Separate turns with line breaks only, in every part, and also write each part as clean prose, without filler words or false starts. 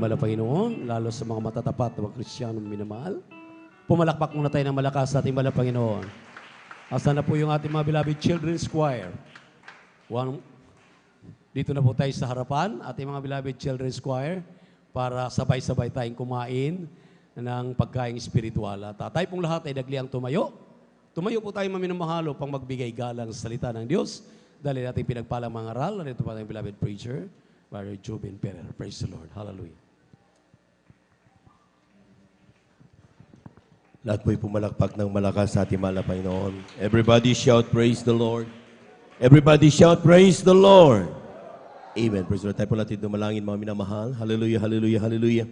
mahal na Panginoon, lalo sa mga matatapat na mga Kristiyanong minamahal. Pumalakpak muna tayo ng malakas sa ating mahal na Panginoon. Asa na po yung ating mga beloved children's choir? Dito na po tayo sa harapan, ating mga beloved children's choir, para sabay-sabay tayong kumain ng pagkain espiritual. At tayo pong lahat ay nagliang tumayo. Tumayo po tayo maminamahalo pang magbigay galang sa salita ng Diyos. Dahil natin pinagpalang mga aral, narito pa tayong beloved preacher, Brother Jubin Pereira. Praise the Lord. Hallelujah.
Lahat po'y pumalakpak ng malakas sa ating mahal na Panginoon. Everybody shout, praise the Lord. Everybody shout, praise the Lord. Amen. Praise the Lord. Tayo po natin dumalangin, mga minamahal. Hallelujah, hallelujah, hallelujah.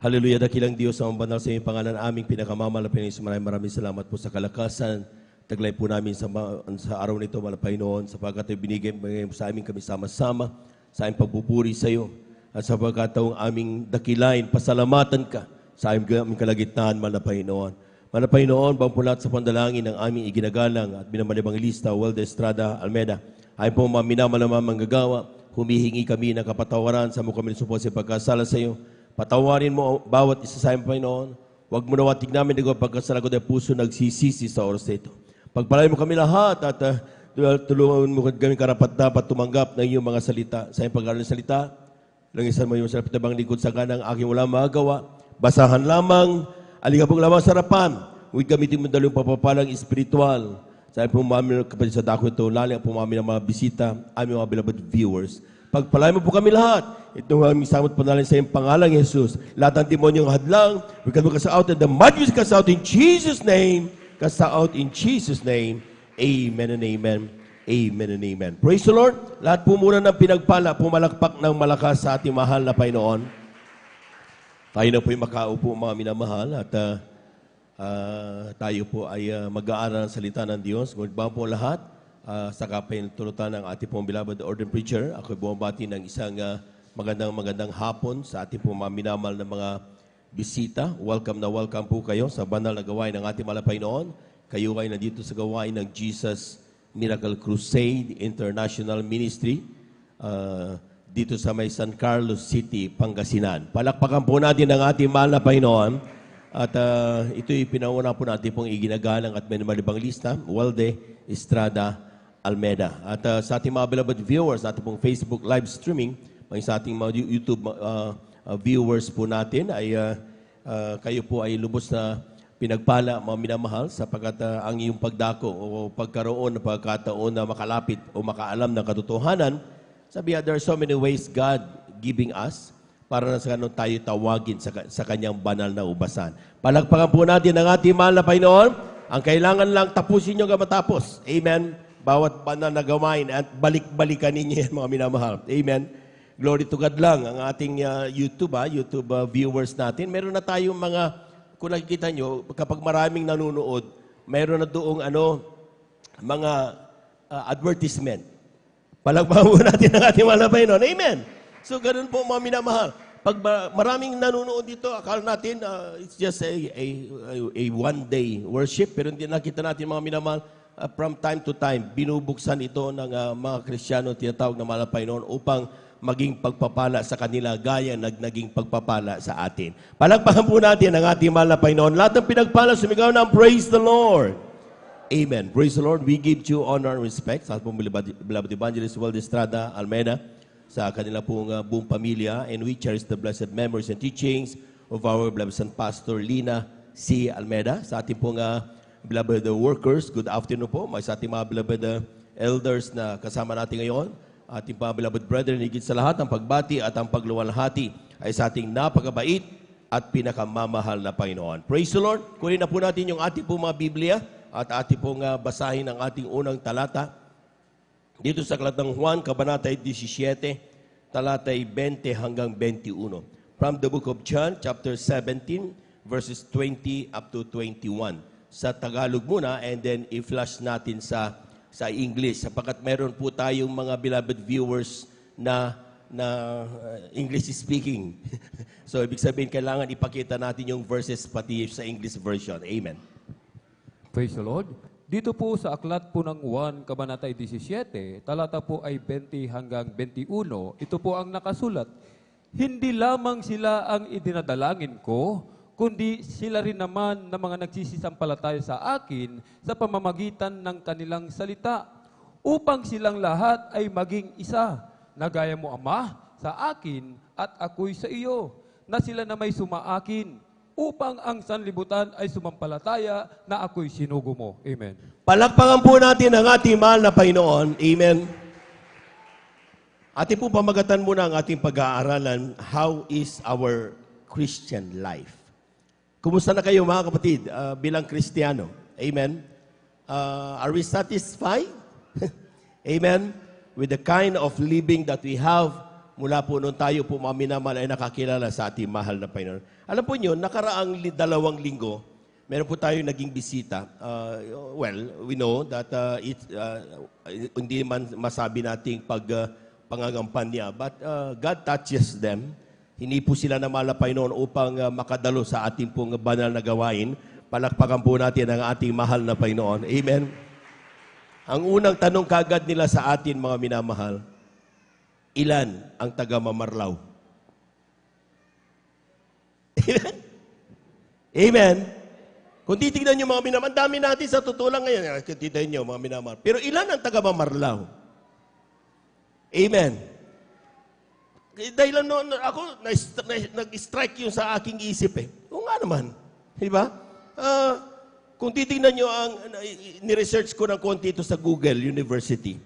Hallelujah, dakilang Diyos ang banal sa iyong pangalan, aming pinakamamahal na Panginoon. Maraming salamat po sa kalakasan. Taglay po namin sa araw nito, mahal na Panginoon, sapagkat ay binigay sa amin kami sama-sama, sa aming pagpupuri sa iyo, at sa pagkataong aming dakilain, pasalamatan ka sa aming kalagitnaan, mahal na Panginoon. Mahal na Panginoon, bangpulat sa pandalangin ng aming iginagalang at binamanibang lista, Walde Estrada Almeida, ay po mga minamahal manggagawa, humihingi kami ng kapatawaran sa mo kami supos sa pagkasala sa iyo. Patawarin mo bawat isa sa aming Panginoon. Huwag mo nawatig namin ng pagkasala ko dahil puso nagsisisi sa oras na ito. Pagpalain mo kami lahat at tulungan mo kami karapat-dapat tumanggap ng iyong mga salita. Sa iyong pag-aaral ng salita, langisan mo yung sarap na bang lingkod sa kanang aking wala magawa. Basahan lamang, aligabog lamang sa harapan. Huwag gamitin mo dalawang papapalang espiritual. Sa iyong pumami kapatid sa dako ito, lalo ang pumami ng mga bisita, aming mga beloved viewers. Pagpalain mo po kami lahat. Itong aming samot panalangin sa iyong pangalang Jesus. Lahat ng demonyong hadlang, we can cast out and the magic cast out in Jesus' name. Cast out in Jesus' name. Amen and amen. Amen and amen. Praise the Lord. Lahat po muna ng pinagpala, pumalakpak ng malakas sa ating mahal na Panginoon. Tayo na po yung makaupo mga minamahal at tayo po ay mag-aaral ng salita ng Diyos. Magbawa po lahat. Saka pa yung tulutan ng ating pong beloved ordained preacher. Ako'y bumabati ng isang magandang hapon sa ating pong mga minamahal na mga bisita. Welcome na welcome po kayo sa banal na gawain ng ating mahal na Panginoon. Kayo ay nandito sa gawain ng Jesus Miracle Crusade International Ministry dito sa may San Carlos City, Pangasinan. Palakpakan po natin ang ating mahal na Panginoon. At ito'y pinauna po natin pong iginagalang at may malibang lista, Walde Estrada Almeida. At sa ating mga beloved viewers, ating pong Facebook live streaming, sa ating mga YouTube viewers po natin, ay kayo po ay lubos na pinagpala, mga minamahal, sapagkat ang iyong pagdako o pagkaroon ng pagkataon na makalapit o makaalam ng katotohanan, sabi there are so many ways God giving us para na sa ganun tayo tawagin sa kanyang banal na ubasan. Palagpakan po natin ang ating mahal na Panginoon. Ang kailangan lang tapusin nyo matapos. Amen. Bawat banal na gawain at balik-balikan ninyo yan, mga minamahal. Amen. Glory to God lang. Ang ating YouTube viewers natin, meron na tayong mga, kung nakikita nyo, kapag maraming nanonood, meron na doong mga advertisement. Palagpakan po natin ang ating mahal na Panginoon. Amen. So, ganun po mga minamahal. Pag maraming nanonood dito, akala natin it's just a one-day worship. Pero hindi nakita natin mga minamahal, from time to time, binubuksan ito ng mga Kristiyano tinatawag na mahal na Panginoon upang maging pagpapala sa kanila gaya naging pagpapala sa atin. Palagpakan po natin ang ating mahal na Panginoon. Lahat ng pinagpala, sumigaw ng praise the Lord. Amen. Praise the Lord. We give you honor and respect sa ating beloved evangelist Walde Estrada Almeida, sa kanila pong buong pamilya, and we cherish the blessed memories and teachings of our beloved San Pastor Lina C. Almeida. Sa ating pong beloved workers, good afternoon po. May sa ating mga beloved elders na kasama natin ngayon. Ating mga beloved brethren, higit sa lahat, ang pagbati at ang pagluwalhati ay sa ating napakabait at pinakamamahal na Panginoon. Praise the Lord. Kunin na po natin yung ating pong mga Biblia at ating pong basahin ang ating unang talata. Dito sa Aklat ng Juan, Kabanata 17, talatay 20 hanggang 21. From the book of John, chapter 17, verses 20 up to 21. Sa Tagalog muna, and then i-flash natin sa English. Sapagkat meron po tayong mga beloved viewers na English speaking. So, ibig sabihin, kailangan ipakita natin yung verses pati sa English version. Amen.
Praise the Lord. Dito po sa aklat po ng 1, Kabanata 17, talata po ay 20 hanggang 21. Ito po ang nakasulat. Hindi lamang sila ang idinadalangin ko, kundi sila rin naman na mga nagsisisampalataya sa akin sa pamamagitan ng kanilang salita, upang silang lahat ay maging isa, na gaya mo, Ama, sa akin at ako'y sa iyo, na sila na may sumaakin, upang ang sanlibutan ay sumampalataya na ako'y sinugo mo. Amen.
Palakpakan po natin ang ating mahal na Panginoon. Amen. Ating po pamagatan muna ang ating pag-aaralan, how is our Christian life? Kumusta na kayo mga kapatid bilang Kristiyano? Amen. Are we satisfied? Amen. With the kind of living that we have mula po noon tayo po mga minamahal ay nakakilala sa ating mahal na Panginoon. Alam po nyo, nakaraang 2 linggo, meron po tayo naging bisita. We know that hindi man masabi nating pangangampanya, but God touches them. Hindi po sila na malapay noon upang makadalo sa ating pong banal na gawain. Palakpakan po natin ang ating mahal na Panginoon. Amen. Ang unang tanong kagad nila sa atin, mga minamahal, ilan ang taga-Mamarlaw? Amen? Amen? Kung titignan nyo mga minamahal, ang dami natin sa totoo lang ngayon. Kung titignan nyo mga minamahal. Pero ilan ang taga-Mamarlaw? Amen? Dahil noon, ako, nag-strike yun sa aking isip eh. Oo nga naman. Di ba? Kung titignan nyo ni-research ko ng konti ito sa Google University,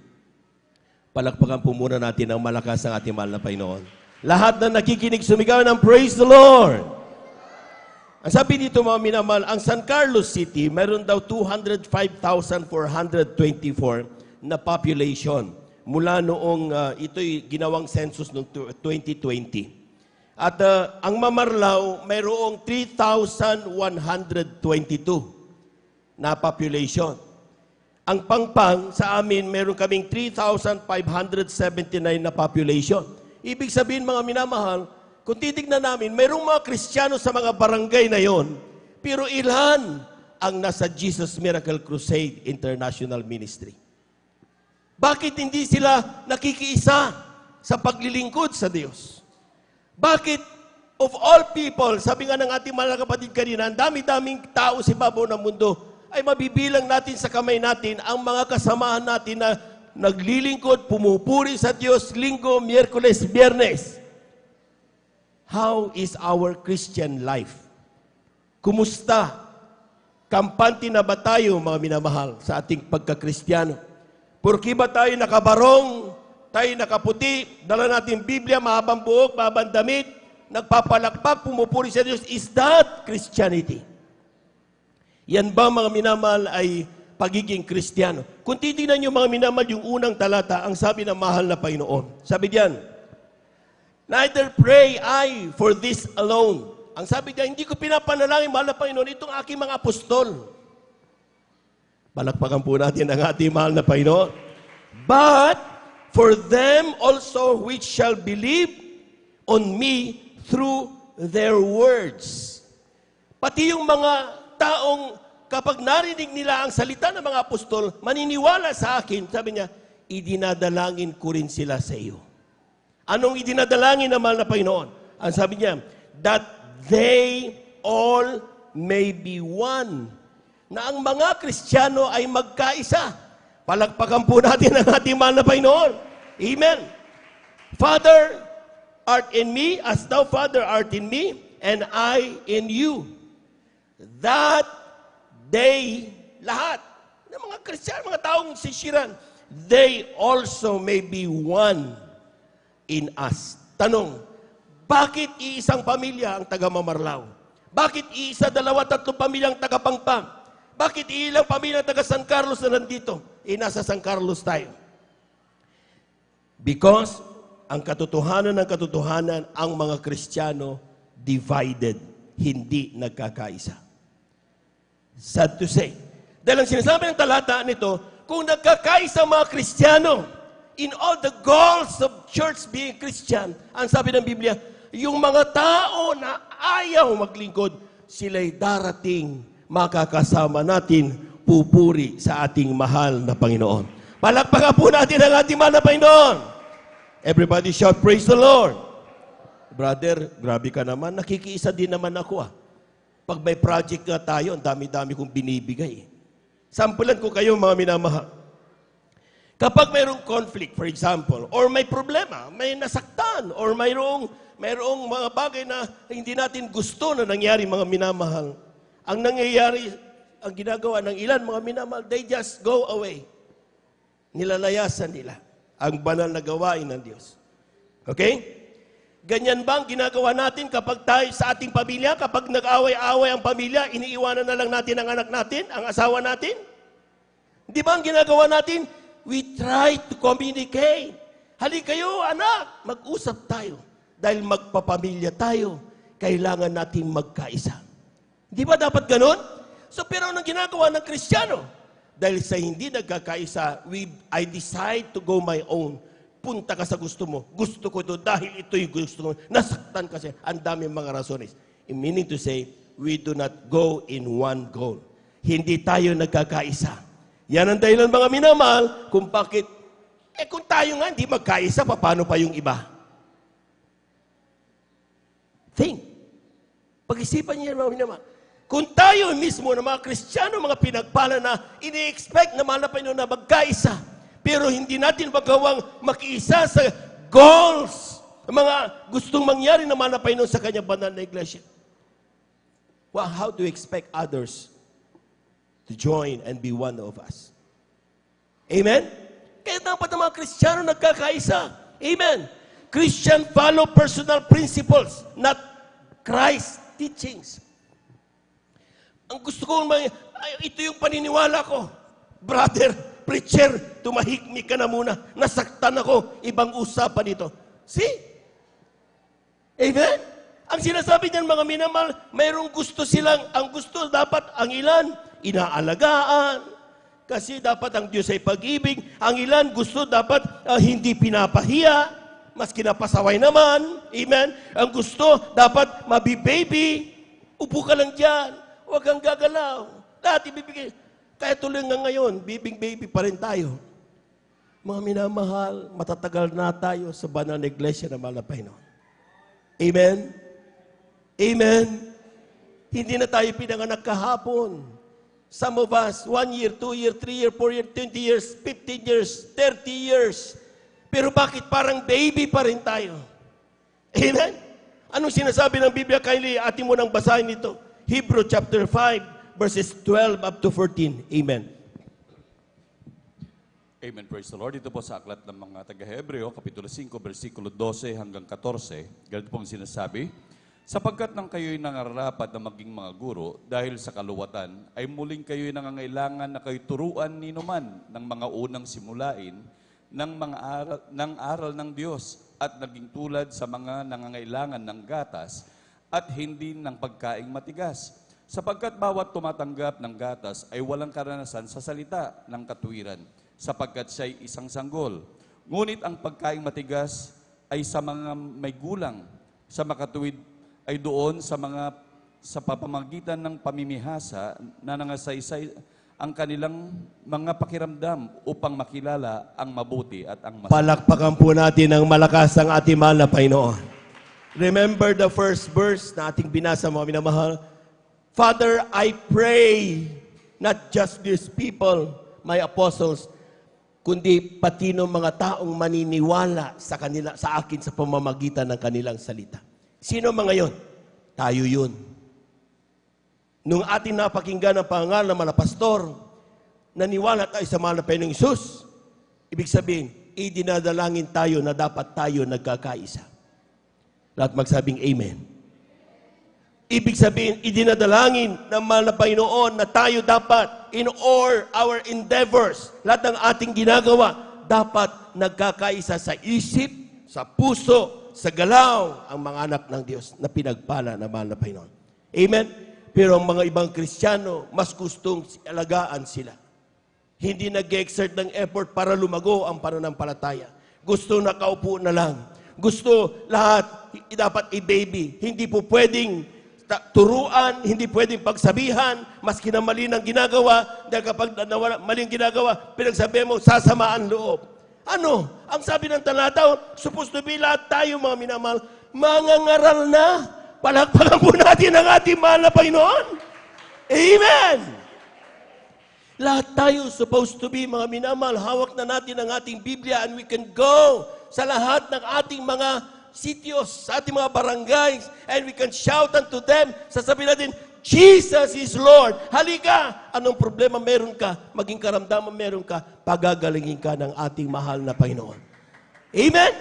palakpakan po muna natin ang malakas ng ating mahal na Panginoon. Lahat na nakikinig, sumigaw ng praise the Lord. Ang sabi dito mga minamahal, ang San Carlos City, meron daw 205,424 na population mula noong ito'y ginawang census noong 2020. At ang Mamarlao, mayroong 3,122 na population. Ang Pangpang, sa amin, meron kaming 3,579 na population. Ibig sabihin, mga minamahal, kung titignan namin, mayroong mga Kristiyano sa mga barangay na yon, pero ilan ang nasa Jesus Miracle Crusade International Ministry? Bakit hindi sila nakikiisa sa paglilingkod sa Diyos? Bakit, of all people, sabi nga ng ating mga kapatid kanina, ang dami-daming tao sa ibabaw ng mundo, ay mabibilang natin sa kamay natin ang mga kasamahan natin na naglilingkod, pumupuri sa Diyos, linggo, miyerkules, biyernes. How is our Christian life? Kumusta? Kampante na ba tayo, mga minamahal, sa ating pagka-Kristiyano? Porki ba tayo nakabarong, tayo nakaputi, dala natin Biblia, mahabang buhok, mahabang damit, nagpapalakpak, pumupuri sa Diyos? Is that Christianity? Yan ba, mga minamahal, ay pagiging Kristiyano? Kung titignan nyo, mga minamahal, yung unang talata, ang sabi ng mahal na Panginoon. Sabi diyan, neither pray I for this alone. Ang sabi diyan, hindi ko pinapanalangin, mahal na Panginoon, itong aking mga apostol. Palakpakan po natin ang ating mahal na Panginoon. But for them also which shall believe on me through their words. Pati yung mga taong kapag narinig nila ang salita ng mga apostol, maniniwala sa akin, sabi niya, idinadalangin ko rin sila sa iyo. Anong idinadalangin ng mahal na Panginoon? Ang sabi niya, that they all may be one. Na ang mga Kristiyano ay magkaisa. Palakpakan po natin ang ating mahal na Panginoon. Amen. Father, art in me, as thou, Father, art in me, and I in you. That they, lahat, ng mga Kristiyano, mga taong sisiran, they also may be one in us. Tanong, bakit iisang pamilya ang taga-Mamarlao? Bakit iisa, dalawa, tatlong pamilya ang taga-Pangpang? Bakit ilang pamilya ang taga-San Carlos na nandito? Nasa San Carlos tayo. Because ang katotohanan ng katotohanan, ang mga Kristiyano divided, hindi nagkakaisa. Sad to say. Dahil ang sinasabi ng talata nito, kung nagkakaisa mga Kristiyano, in all the goals of church being Christian, ang sabi ng Biblia, yung mga tao na ayaw maglingkod, sila'y darating makakasama natin, pupuri sa ating mahal na Panginoon. Palakpakan po natin ang ating mahal na Panginoon. Everybody shout, praise the Lord. brother, grabe ka naman, nakikiisa din naman ako ah. Pag may project nga tayo, ang dami-dami kong binibigay. Sampulan ko kayo mga minamahal. Kapag mayroong conflict, for example, or may problema, may nasaktan, or mayroong mga bagay na hindi natin gusto na nangyari mga minamahal, ang nangyayari, ang ginagawa ng ilan mga minamahal, they just go away. Nilalayasan nila ang banal na gawain ng Diyos. Okay? Ganyan ba ang ginagawa natin kapag tayo sa ating pamilya, kapag nag-away-away ang pamilya, iniiwanan na lang natin ang anak natin, ang asawa natin? Di ba ang ginagawa natin? We try to communicate. Halika kayo, anak, mag-usap tayo. Dahil magpapamilya tayo, kailangan natin magkaisa. Di ba dapat ganun? So, pero anong ginagawa ng Kristiyano? Dahil sa hindi nagkakaisa, I decide to go my own. Punta ka sa gusto mo. Gusto ko ito dahil ito'y gusto mo. Nasaktan kasi. Ang dami mga rasones. Meaning to say, we do not go in one goal. Hindi tayo nagkakaisa. Yan ang dahilan mga minamahal kung bakit, kung tayo nga hindi magkaisa, paano pa yung iba? Think. Pag-isipan niyo mga minamahal. Kung tayo mismo na mga Kristiyano, mga pinagpala na ini-expect na malapay na magkaisa, pero hindi natin magawang makiisa sa goals, mga gustong mangyari na malapay nun sa kanyang banal na iglesia. Well, how do you expect others to join and be one of us? Amen? Kaya dapat ang mga Kristiyano nagkakaisa. Amen? Christian follow personal principles, not Christ teachings. Ang gusto ko, ito yung paniniwala ko. Brother, preacher, tumahikmi ka na muna. Nasaktan ako. Ibang usapan dito. See? Amen? Ang sinasabi niyan mga minamahal, mayroong gusto silang, ang gusto dapat ang ilan, inaalagaan. Kasi dapat ang Diyos ay pag-ibig. Ang ilan gusto dapat hindi pinapahiya. Mas kinapasaway naman. Amen? Ang gusto dapat mabibaby. Upo ka lang dyan. Huwag kang gagalaw. Lahat ibibigay. Kaya tuloy nga ngayon, baby pa rin tayo. Mga minamahal, matatagal na tayo sa banal na iglesia na malapay noon. Amen? Amen? Hindi na tayo pinanganak kahapon. Some of us, 1 year, 2 year, 3 year, 4 year, 20 years, 15 years, 30 years. Pero bakit parang baby pa rin tayo? Amen? Anong sinasabi ng Biblia? Kylie, atin mo nang basahin ito. Hebrew chapter 5, verses 12 up to 14. Amen.
Amen. Praise the Lord. Ito po sa aklat ng mga taga-Hebreo, Kapitulo 5, versikulo 12 hanggang 14. Ganito pong sinasabi, sapagkat nang kayo'y nangarapat na maging mga guro, dahil sa kaluwatan, ay muling kayo'y nangangailangan na kayo turuan ni numan ng mga unang simulain ng aral ng Diyos at naging tulad sa mga nangangailangan ng gatas at hindi ng pagkaing matigas. Sapagkat bawat tumatanggap ng gatas ay walang karanasan sa salita ng katuwiran, sapagkat siya'y isang sanggol. Ngunit ang pagkaing matigas ay sa mga may gulang, sa makatuwid ay doon sa papamagitan ng pamimihasa na nangasaysay ang kanilang mga pakiramdam upang makilala ang mabuti at ang masama.
Palakpakan po natin ng malakas ang ating mahal na Panginoon. Remember the first verse na ating binasa mga minamahal. Father, I pray not just these people, my apostles, kundi pati ng mga taong maniniwala sa kanila, sa akin sa pamamagitan ng kanilang salita. Sino mga yon? Tayo yun. Nung ating napakinggan ang pangaral ng mga pastor, naniwala tayo sa mahal na Panginoong Hesus. Ibig sabihin, idinadalangin tayo na dapat tayo nagkakaisa. Lahat magsabing Amen. Ibig sabihin, idinadalangin ng mahal na Panginoon na tayo dapat, in all our endeavors, lahat ng ating ginagawa, dapat nagkakaisa sa isip, sa puso, sa galaw, ang mga anak ng Diyos na pinagpala ng mahal na Panginoon. Amen? Pero ang mga ibang Kristiyano, mas gustong alagaan sila. Hindi nag-exert ng effort para lumago ang pananampalataya. Gusto nakaupo na lang. Gusto lahat dapat i-baby. Hindi po pwedeng turuan, hindi pwedeng pagsabihan, maski na mali ng ginagawa, dahil kapag maling ginagawa, pinagsabihan mo, sasamaan loob. Ano? Ang sabi ng talata, supposed to be lahat tayo mga minamahal, mangangaral na. Palakpakan po natin ang ating mahal na Panginoon. Amen! Lahat tayo supposed to be, mga minamahal, hawak na natin ang ating Biblia and we can go sa lahat ng ating mga sitios, sa ating mga barangays, and we can shout unto them, sasabihin natin, Jesus is Lord. Halika! Anong problema meron ka? Maging karamdaman meron ka? Pagagalingin ka ng ating mahal na Panginoon. Amen?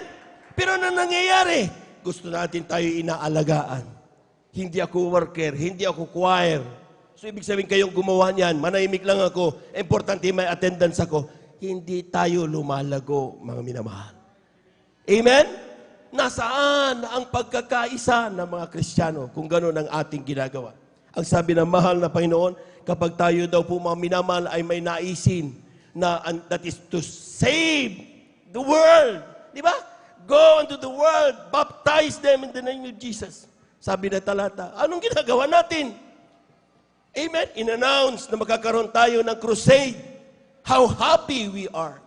Pero ano nangyayari? Gusto natin tayo inaalagaan. Hindi ako worker, hindi ako choir. So, ibig sabihin kayong gumawa niyan, manahimik lang ako, importante may attendance ako. Hindi tayo lumalago, mga minamahal. Amen? Nasaan ang pagkakaisa ng mga Kristiyano kung gano'n ang ating ginagawa? Ang sabi ng mahal na Panginoon, kapag tayo daw po mga minamahal ay may naisin na that is to save the world. Di ba? Go into the world, baptize them in the name of Jesus. Sabi na talata, anong ginagawa natin? Amen? In-announce na magkakaroon tayo ng crusade. How happy we are.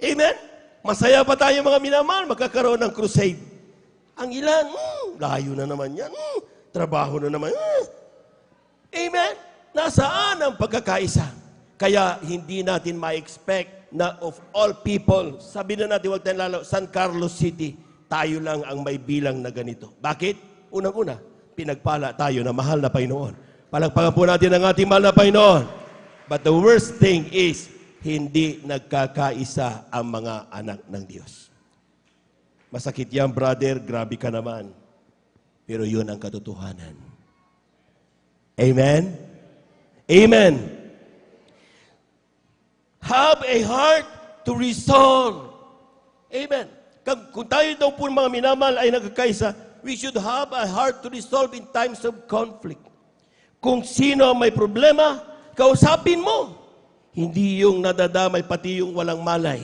Amen? Masaya pa tayo mga minamahal, magkakaroon ng crusade. Ang ilan, layo na naman yan. Trabaho na naman. Amen? Nasaan ang pagkakaisa? Kaya hindi natin ma-expect na of all people, sabi na natin, huwag tayong lalo, San Carlos City, tayo lang ang may bilang na ganito. Bakit? Unang-una, pinagpala tayo na mahal na Panginoon. Palagpakan po natin ang ating mahal na Panginoon. But the worst thing is, hindi nagkakaisa ang mga anak ng Diyos. Masakit yan, brother. Grabe ka naman. Pero yun ang katotohanan. Amen? Amen. Have a heart to resolve. Amen. Kung tayo daw po mga minamahal ay nagkakaisa, we should have a heart to resolve in times of conflict. Kung sino ang may problema, kausapin mo. Hindi yung nadadamay, pati yung walang malay.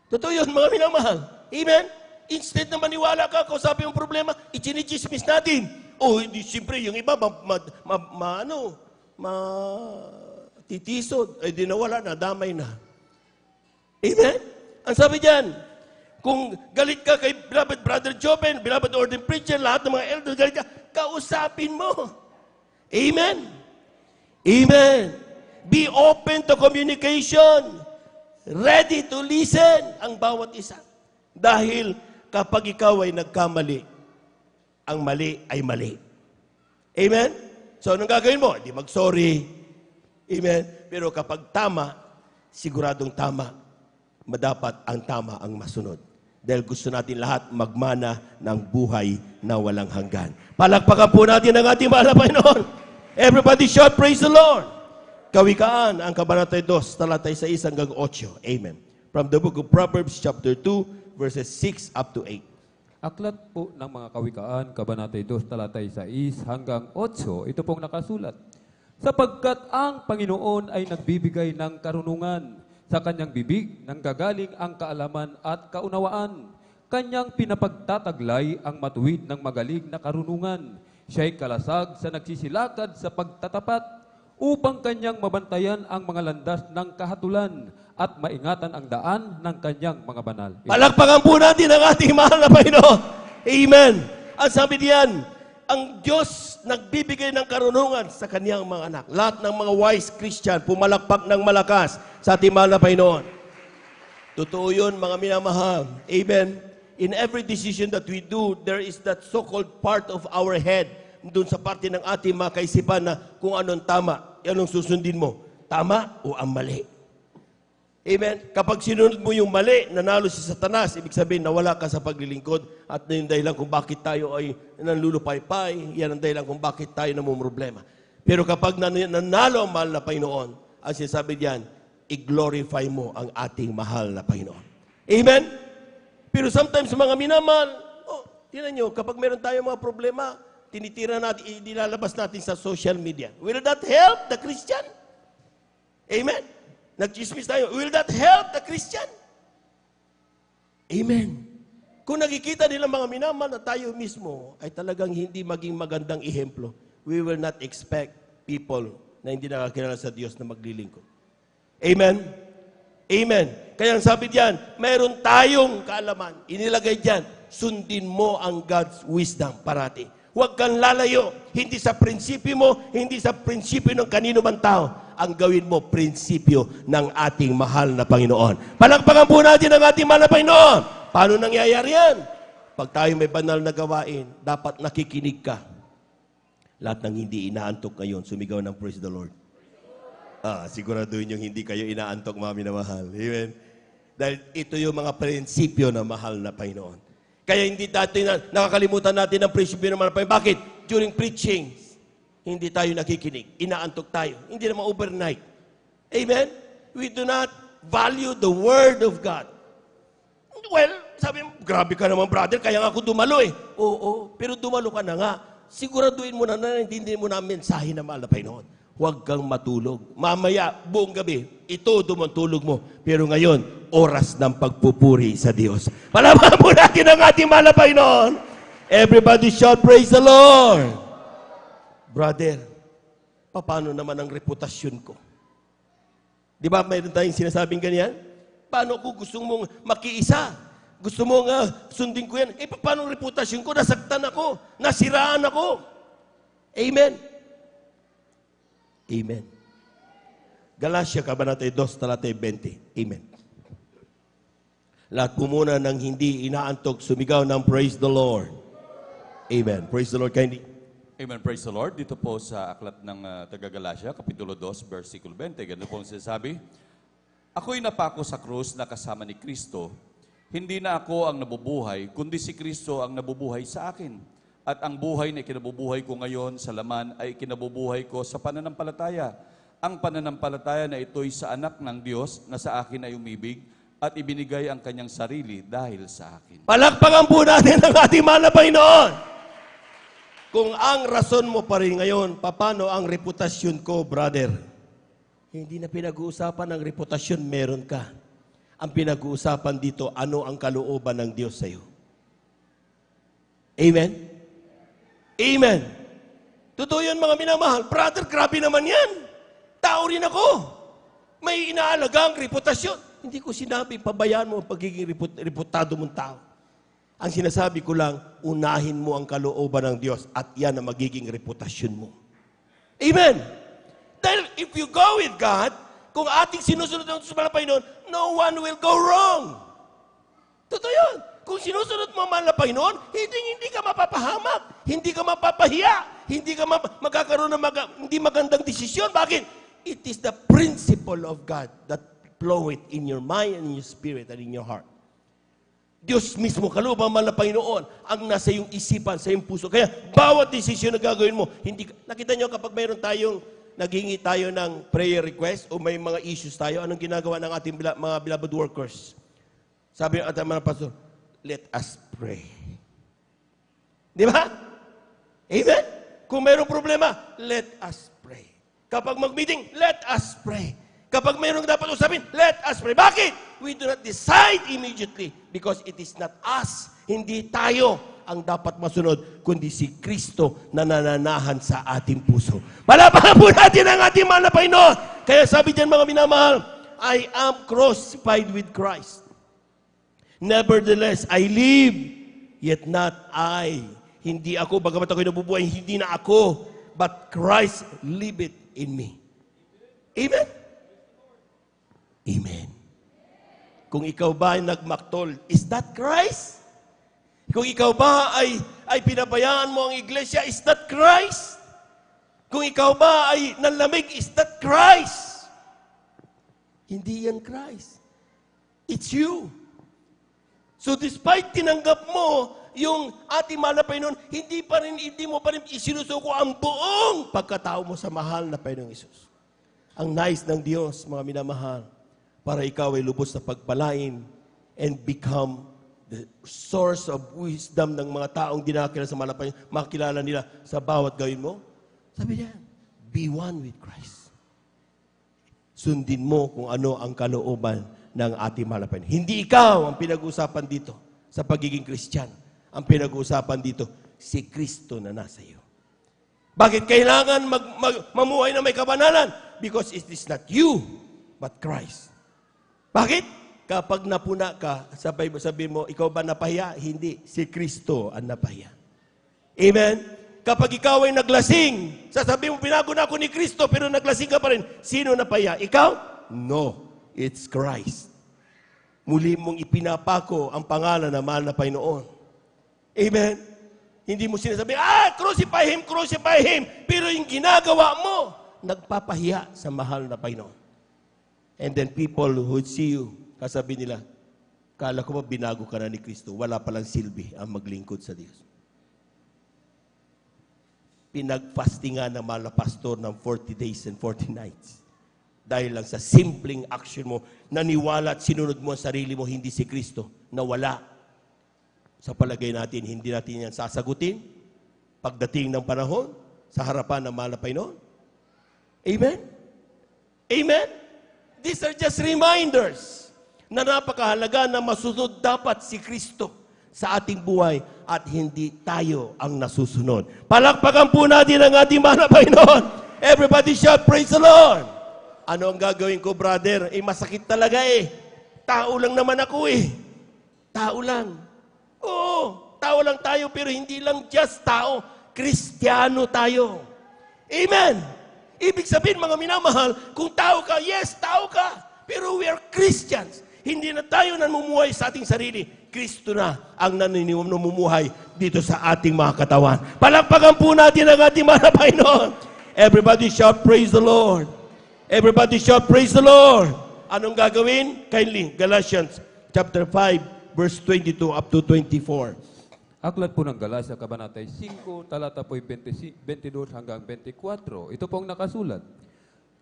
Totoo yun, mga minamahal. Amen? Instead na maniwala ka, kausapin yung problema, ichinichismis natin. O, hindi, siyempre, yung iba, titisod. Ay, di nawala na, damay na. Amen? Ang sabi diyan, kung galit ka kay beloved Brother Joben, beloved Ordained Preacher, lahat ng mga elders, galit ka, kausapin mo. Amen? Amen. Be open to communication. Ready to listen ang bawat isa. Dahil kapag ikaw ay nagkamali, ang mali ay mali. Amen? So, anong gagawin mo? Di mag-sorry. Amen? Pero kapag tama, siguradong tama, madapat ang tama ang masunod. Dahil gusto natin lahat magmana ng buhay na walang hanggan. Palakpakan po natin ang ating mahal na Panginoon. Everybody shout, praise the Lord. Kawikaan, ang Kabanata 2, talatay 6 hanggang 8. Amen. From the book of Proverbs, chapter 2, verses 6 up to 8.
Aklat po ng mga kawikaan, Kabanata 2, talatay 6 hanggang 8, ito pong nakasulat. Sapagkat ang Panginoon ay nagbibigay ng karunungan, sa kanyang bibig nanggagaling ang kaalaman at kaunawaan. Kanyang pinapagtataglay ang matuwid ng magaling na karunungan. Siya'y kalasag sa nagsisilakad sa pagtatapat upang kanyang mabantayan ang mga landas ng kahatulan at maingatan ang daan ng kanyang mga banal.
Palakpakan po natin ang ating mahal na Panginoon. Amen. Ang sabi diyan, ang Diyos nagbibigay ng karunungan sa kanyang mga anak. Lahat ng mga wise Christian, pumalakpak ng malakas sa ating mahal na Panginoon. Totoo yun, mga minamahal. Amen. In every decision that we do, there is that so-called part of our head, doon sa parte ng ating mga kaisipan na kung anong tama, anong susundin mo. Tama o ang mali. Amen? Kapag sinunod mo yung mali, nanalo si Satanas, ibig sabihin nawala ka sa paglilingkod at yung dahilan kung bakit tayo ay nanlulupaypay, yan ang dahilan kung bakit tayo namumroblema. Pero kapag nanalo ang mahal na Panginoon, ang sinasabi diyan, i-glorify mo ang ating mahal na Panginoon. Amen? Pero sometimes mga minamahal, tinan nyo, kapag meron tayong mga problema, tinitira natin, inilalabas natin sa social media. Will that help the Christian? Amen? Nagchismis tayo. Will that help the Christian? Amen. Kung nakikita nila mga minamahal na tayo mismo ay talagang hindi maging magandang ehemplo, we will not expect people na hindi nakakilala sa Diyos na maglilingkod. Amen? Amen. Kaya ang sabi diyan, mayroon tayong kaalaman. Inilagay diyan, sundin mo ang God's wisdom parati. Huwag kang lalayo, hindi sa prinsipyo mo, hindi sa prinsipyo ng kanino man tao. Ang gawin mo, prinsipyo ng ating mahal na Panginoon. Palakpakan po natin ang ating mahal na Panginoon. Paano nangyayari yan? Pag tayo may banal na gawain, dapat nakikinig ka. Lahat ng hindi inaantok ngayon, sumigaw ng praise the Lord. Siguraduhin yung hindi kayo inaantok, mga minamahal. Amen? Dahil ito yung mga prinsipyo ng mahal na Panginoon. Kaya hindi nakakalimutan natin ang prinsipyo ng mahal na Panginoon. Bakit? During preaching, hindi tayo nakikinig. Inaantok tayo. Hindi naman overnight. Amen? We do not value the Word of God. Well, sabi mo, grabe ka naman, brother, kaya nga ako dumalo eh. Oo, pero dumalo ka na nga. Siguraduhin mo na naintindihan mo na ang mensahe ng mahal na Panginoon. Huwag kang matulog. Mamaya, buong gabi, ito dumantulog mo. Pero ngayon, oras ng pagpupuri sa Diyos. Palaman po natin ang ating mahal na Panginoon. Everybody shout, praise the Lord. Brother, paano naman ang reputasyon ko? Di ba mayroon tayong sinasabing ganyan? Paano kung gusto mong makiisa? Gusto mong sundin ko yan? Paano ang reputasyon ko? Nasaktan ako. Nasiraan ako. Amen. Amen. Galatia, Kabanata 2, Talata 20. Amen. Lahat po muna ng hindi inaantok, sumigaw ng praise the Lord. Amen. Praise the Lord, kindly.
Amen. Praise the Lord. Dito po sa aklat ng taga-Galatia, Kapitulo 2, versikulo 20. Ganito po ang sinasabi. Ako'y napako sa krus na kasama ni Kristo. Hindi na ako ang nabubuhay, kundi si Kristo ang nabubuhay sa akin. At ang buhay na ikinabubuhay ko ngayon sa laman ay ikinabubuhay ko sa pananampalataya. Ang pananampalataya na ito'y sa anak ng Diyos na sa akin ay umibig at ibinigay ang kanyang sarili dahil sa akin.
Palakpakan po natin ang ating mahal na Panginoon. Kung ang rason mo pa rin ngayon, paano ang reputasyon ko, brother? Hindi na pinag-uusapan ang reputasyon, meron ka. Ang pinag-uusapan dito, ano ang kalooban ng Diyos sa iyo. Amen? Amen. Totoo yan, mga minamahal. Brother, grabe naman yan. Tao rin ako. May inaalaga ang reputasyon. Hindi ko sinabi, pabayaan mo ang pagiging reputado mong tao. Ang sinasabi ko lang, unahin mo ang kalooban ng Diyos at yan ang magiging reputasyon mo. Amen. Dahil if you go with God, kung ating sinusunod ang sa Panginoon, no one will go wrong. Totoo yun. Kung sinusunod mo man na Panginoon, hindi ka mapapahamak, hindi ka mapapahiya, hindi ka magkakaroon ng hindi magandang desisyon. Bakit? It is the principle of God that floweth in your mind and in your spirit and in your heart. Diyos mismo, kalooban man na Panginoon, ang nasa iyong isipan, sa iyong puso. Kaya, bawat desisyon na gagawin mo, nakita nyo kapag mayroon tayong, naghingi tayo ng prayer request o may mga issues tayo, anong ginagawa ng ating mga beloved workers? Sabi ng ating mga pastor, let us pray. Di ba? Amen? Kung mayroong problema, let us pray. Kapag mag-meeting, let us pray. Kapag mayroong dapat usapin, let us pray. Bakit? We do not decide immediately because it is not us. Hindi tayo ang dapat masunod, kundi si Kristo na nananahan sa ating puso. Palapakan po natin ang ating mahal na Panginoon. Kaya sabi diyan, mga minamahal, I am crucified with Christ. Nevertheless, I live, yet not I. Hindi ako, bagamat ako'y nabubuhay, hindi na ako, but Christ liveth in me. Amen? Amen. Kung ikaw ba ay nagmaktol, is that Christ? Kung ikaw ba ay pinabayaan mo ang iglesia, is that Christ? Kung ikaw ba ay nanlamig, is that Christ? Hindi yan Christ. It's you. So despite tinanggap mo yung ating mahal na Panginoon, hindi mo pa rin isinusuko ang buong pagkatao mo sa mahal na Panginoong Isus. Ang nais ng Diyos, mga minamahal, para ikaw ay lubos na pagpalain and become the source of wisdom ng mga taong dinakilala sa mahal na Panginoon, makilala nila sa bawat gawin mo. Sabi niya, be one with Christ. Sundin mo kung ano ang kalooban ng ating mahal na Panginoon. Hindi ikaw ang pinag-uusapan dito sa pagiging Kristiyano. Ang pinag-uusapan dito, si Kristo na nasa iyo. Bakit kailangan mamuhay na may kabanalan? Because it is not you, but Christ. Bakit? Kapag napuna ka, sabi mo, ikaw ba napahiya? Hindi. Si Kristo ang napahiya. Amen? Kapag ikaw ay naglasing, sasabihin mo, binago na ako ni Kristo, pero naglasing ka pa rin. Sino napahiya? Ikaw? No. It's Christ. Muli mong ipinapako ang pangalan na mahal na Panginoon. Amen? Hindi mo sinasabi, crucify Him, crucify Him. Pero yung ginagawa mo, nagpapahiya sa mahal na Panginoon. And then people who see you, kasabi nila, kala ko ba binago ka na ni Kristo? Wala palang silbi ang maglingkod sa Diyos. Pinagfastingan ng mga pastor ng 40 days and 40 nights. Dahil lang sa simpleng action mo, naniwala at sinunod mo ang sarili mo, hindi si Kristo, na wala. Sa palagay natin, hindi natin yan sasagutin pagdating ng panahon sa harapan ng mahal na Panginoon. Amen? Amen? These are just reminders na napakahalaga na masusunod dapat si Kristo sa ating buhay at hindi tayo ang nasusunod. Palakpakan po natin ang ating mahal na Panginoon. Everybody shout, praise the Lord! Ano ang gagawin ko, brother? Masakit talaga eh. Tao lang naman ako eh. Tao lang. Oo, tao lang tayo pero hindi lang just tao. Kristiyano tayo. Amen! Ibig sabihin, mga minamahal, kung tao ka, yes, tao ka. Pero we are Christians. Hindi na tayo namumuhay sa ating sarili. Kristo na ang namumuhay dito sa ating mga katawan. Palakpakan po natin ang ating mga Panginoon. Everybody shout, praise the Lord. Everybody shout, praise the Lord. Anong gagawin? Kindly, Galatians chapter 5, verse 22 up to 24.
Aklat po ng Galacia, Kabanatay 5, talata po 22 hanggang 24. Ito pong nakasulat.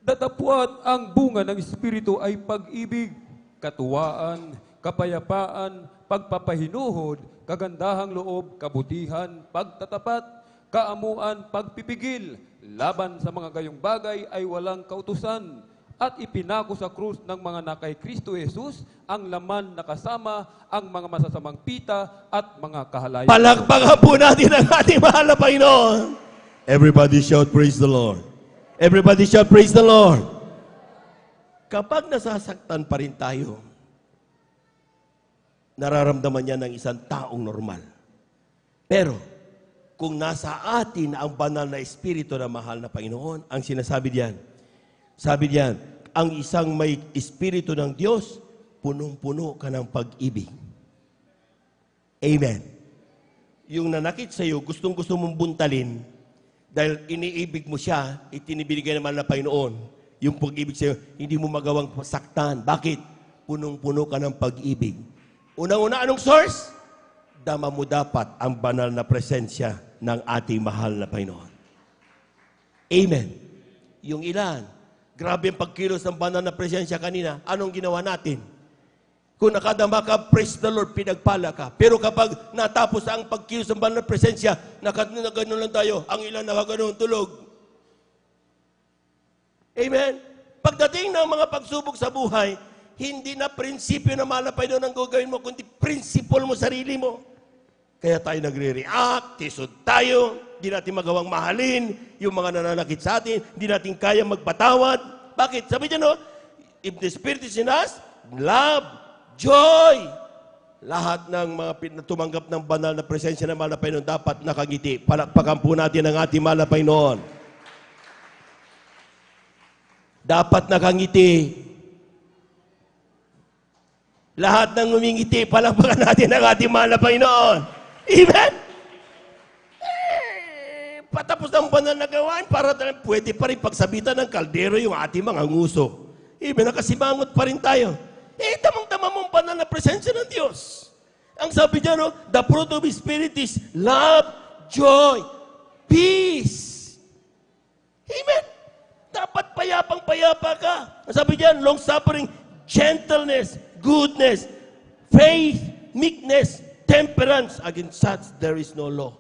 Datapwat ang bunga ng Espiritu ay pag-ibig, katuwaan, kapayapaan, pagpapahinuhod, kagandahang loob, kabutihan, pagtatapat, kaamuan, pagpipigil, laban sa mga gayong bagay ay walang kautusan, at ipinako sa krus ng mga nakay Kristo Jesus ang laman na kasama ang mga masasamang pita at mga kahalayan.
Palakpakan po natin ang ating mahal na Panginoon. Everybody shout, praise the Lord. Everybody shout, praise the Lord. Kapag nasasaktan pa rin tayo, nararamdaman niya ng isang taong normal. Pero, kung nasa atin ang banal na Espiritu na mahal na Panginoon, ang sinasabi diyan, sabi diyan, ang isang may Espiritu ng Diyos, punong-puno ka ng pag-ibig. Amen. Yung nanakit sa iyo, gustong-gusto mong buntalin, dahil iniibig mo siya, itinibigay naman ng Panginoon, yung pag-ibig sa iyo, hindi mo magawang saktan. Bakit? Punong-puno ka ng pag-ibig. Unang-una, anong source? Dama mo dapat ang banal na presensya ng ating mahal na Panginoon. Amen. Yung ilan, grabe ang pagkilos ng banal na presensya kanina, anong ginawa natin? Kung nakadama ka, praise the Lord, pinagpala ka. Pero kapag natapos ang pagkilos ng banal na presensya, nakagano lang tayo, ang ilan nakaganoon tulog. Amen. Pagdating ng mga pagsubok sa buhay, hindi na prinsipyo na mahal na Panginoon ang gagawin mo, kundi principle mo, sarili mo. Kaya tayo nagre-react, tisod tayo, di natin magawang mahalin, yung mga nananakit sa atin, di natin kaya magpatawad. Bakit? Sabi niya, no? If the Spirit is in us, love, joy. Lahat ng mga tumanggap ng banal na presensya ng mahal na Panginoon dapat nakangiti. Palakpakan po natin ang ating mahal na Panginoon. Dapat nakangiti. Lahat ng umingiti, palakpakan natin ang ating mahal na Panginoon. Amen? Patapos ng banal na gawain, para pwede pa rin pagsabitan ng kaldero yung ating mga nguso. Amen? Nakasimangot pa rin tayo. Tamang-tama mong banal na presensya ng Diyos. Ang sabi niya, no, the fruit of the Spirit is love, joy, peace. Amen? Dapat payapang-payapa ka. Ang sabi niya, long-suffering, gentleness, goodness, faith, meekness, temperance. Against such, there is no law.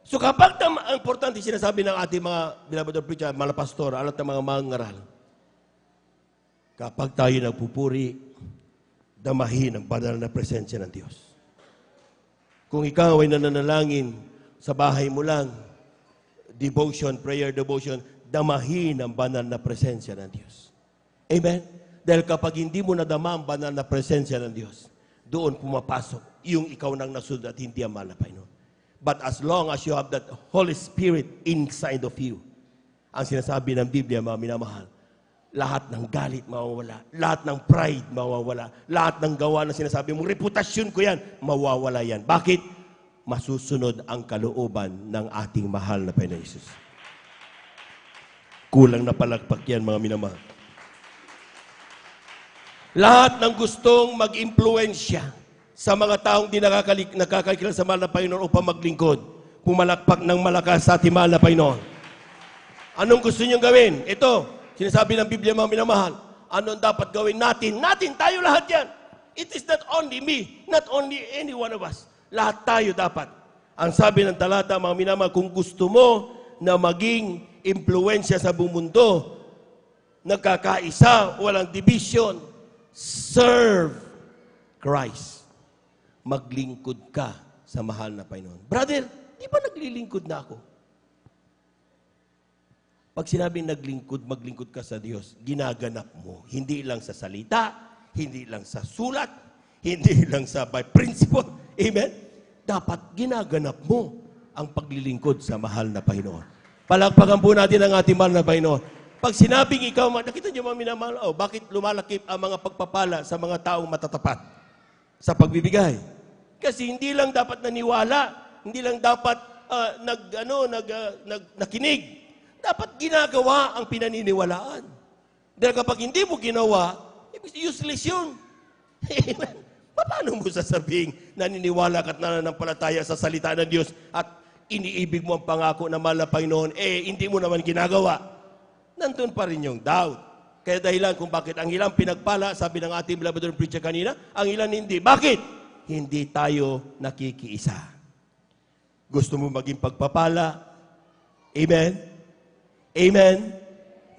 So kapag ang importante sinasabi ng ating mga binabador preacher, mga pastor, alat ng mga mangaral, kapag tayo nagpupuri, damahin ang banal na presensya ng Diyos. Kung ikaw ay nananalangin sa bahay mo lang, devotion, prayer devotion, damahin ang banal na presensya ng Diyos. Amen? Dahil kapag hindi mo nadama ang banal na presensya ng Diyos, doon pumapasok yung ikaw nang nasunod at hindi ang mahal na Panginoon. But as long as you have that Holy Spirit inside of you, ang sinasabi ng Biblia, mga minamahal, lahat ng galit mawawala, lahat ng pride mawawala, lahat ng gawa na sinasabi mo, reputasyon ko yan, mawawala yan. Bakit? Masusunod ang kalooban ng ating mahal na Panginoon Jesus. Kulang na palagpak yan, mga minamahal. Lahat ng gustong mag-impluensya sa mga taong di nakakakilala sa mahal na Panginoon upang maglingkod, pumalakpak ng malakas sa ating mahal na Panginoon. Anong gusto niyong gawin? Ito, sinasabi ng Biblia, mga minamahal, anong dapat gawin natin? Natin, tayo lahat yan. It is not only me, not only any one of us. Lahat tayo dapat. Ang sabi ng talata, mga minamahal, kung gusto mo na maging impluensya sa buong mundo, nagkakaisa, walang division, serve Christ. Maglingkod ka sa mahal na Panginoon. Brother, di ba naglilingkod na ako? Pag sinabing maglingkod ka sa Diyos, ginaganap mo. Hindi lang sa salita, hindi lang sa sulat, hindi lang sa by principle. Amen? Dapat ginaganap mo ang paglilingkod sa mahal na Panginoon. Palakpakan po natin ang ating mahal na Panginoon. Pag sinabing ikaw, nakita niyo mga minamahal, bakit lumalaki ang mga pagpapala sa mga taong matatapat sa pagbibigay? Kasi hindi lang dapat naniwala, hindi lang dapat nakinig. Dapat ginagawa ang pinaniniwalaan. Dahil kapag hindi mo ginawa, useless yun. Paano mo sasabing naniniwala ka at nananampalataya sa salita ng Diyos at iniibig mo ang pangako na mahal na Panginoon, hindi mo naman ginagawa? Nandun pa rin yung doubt. Kaya dahilan kung bakit ang ilang pinagpala, sabi ng ating beloved preacher kanina, ang ilan hindi. Bakit? Hindi tayo nakikiisa. Gusto mo maging pagpapala? Amen? Amen?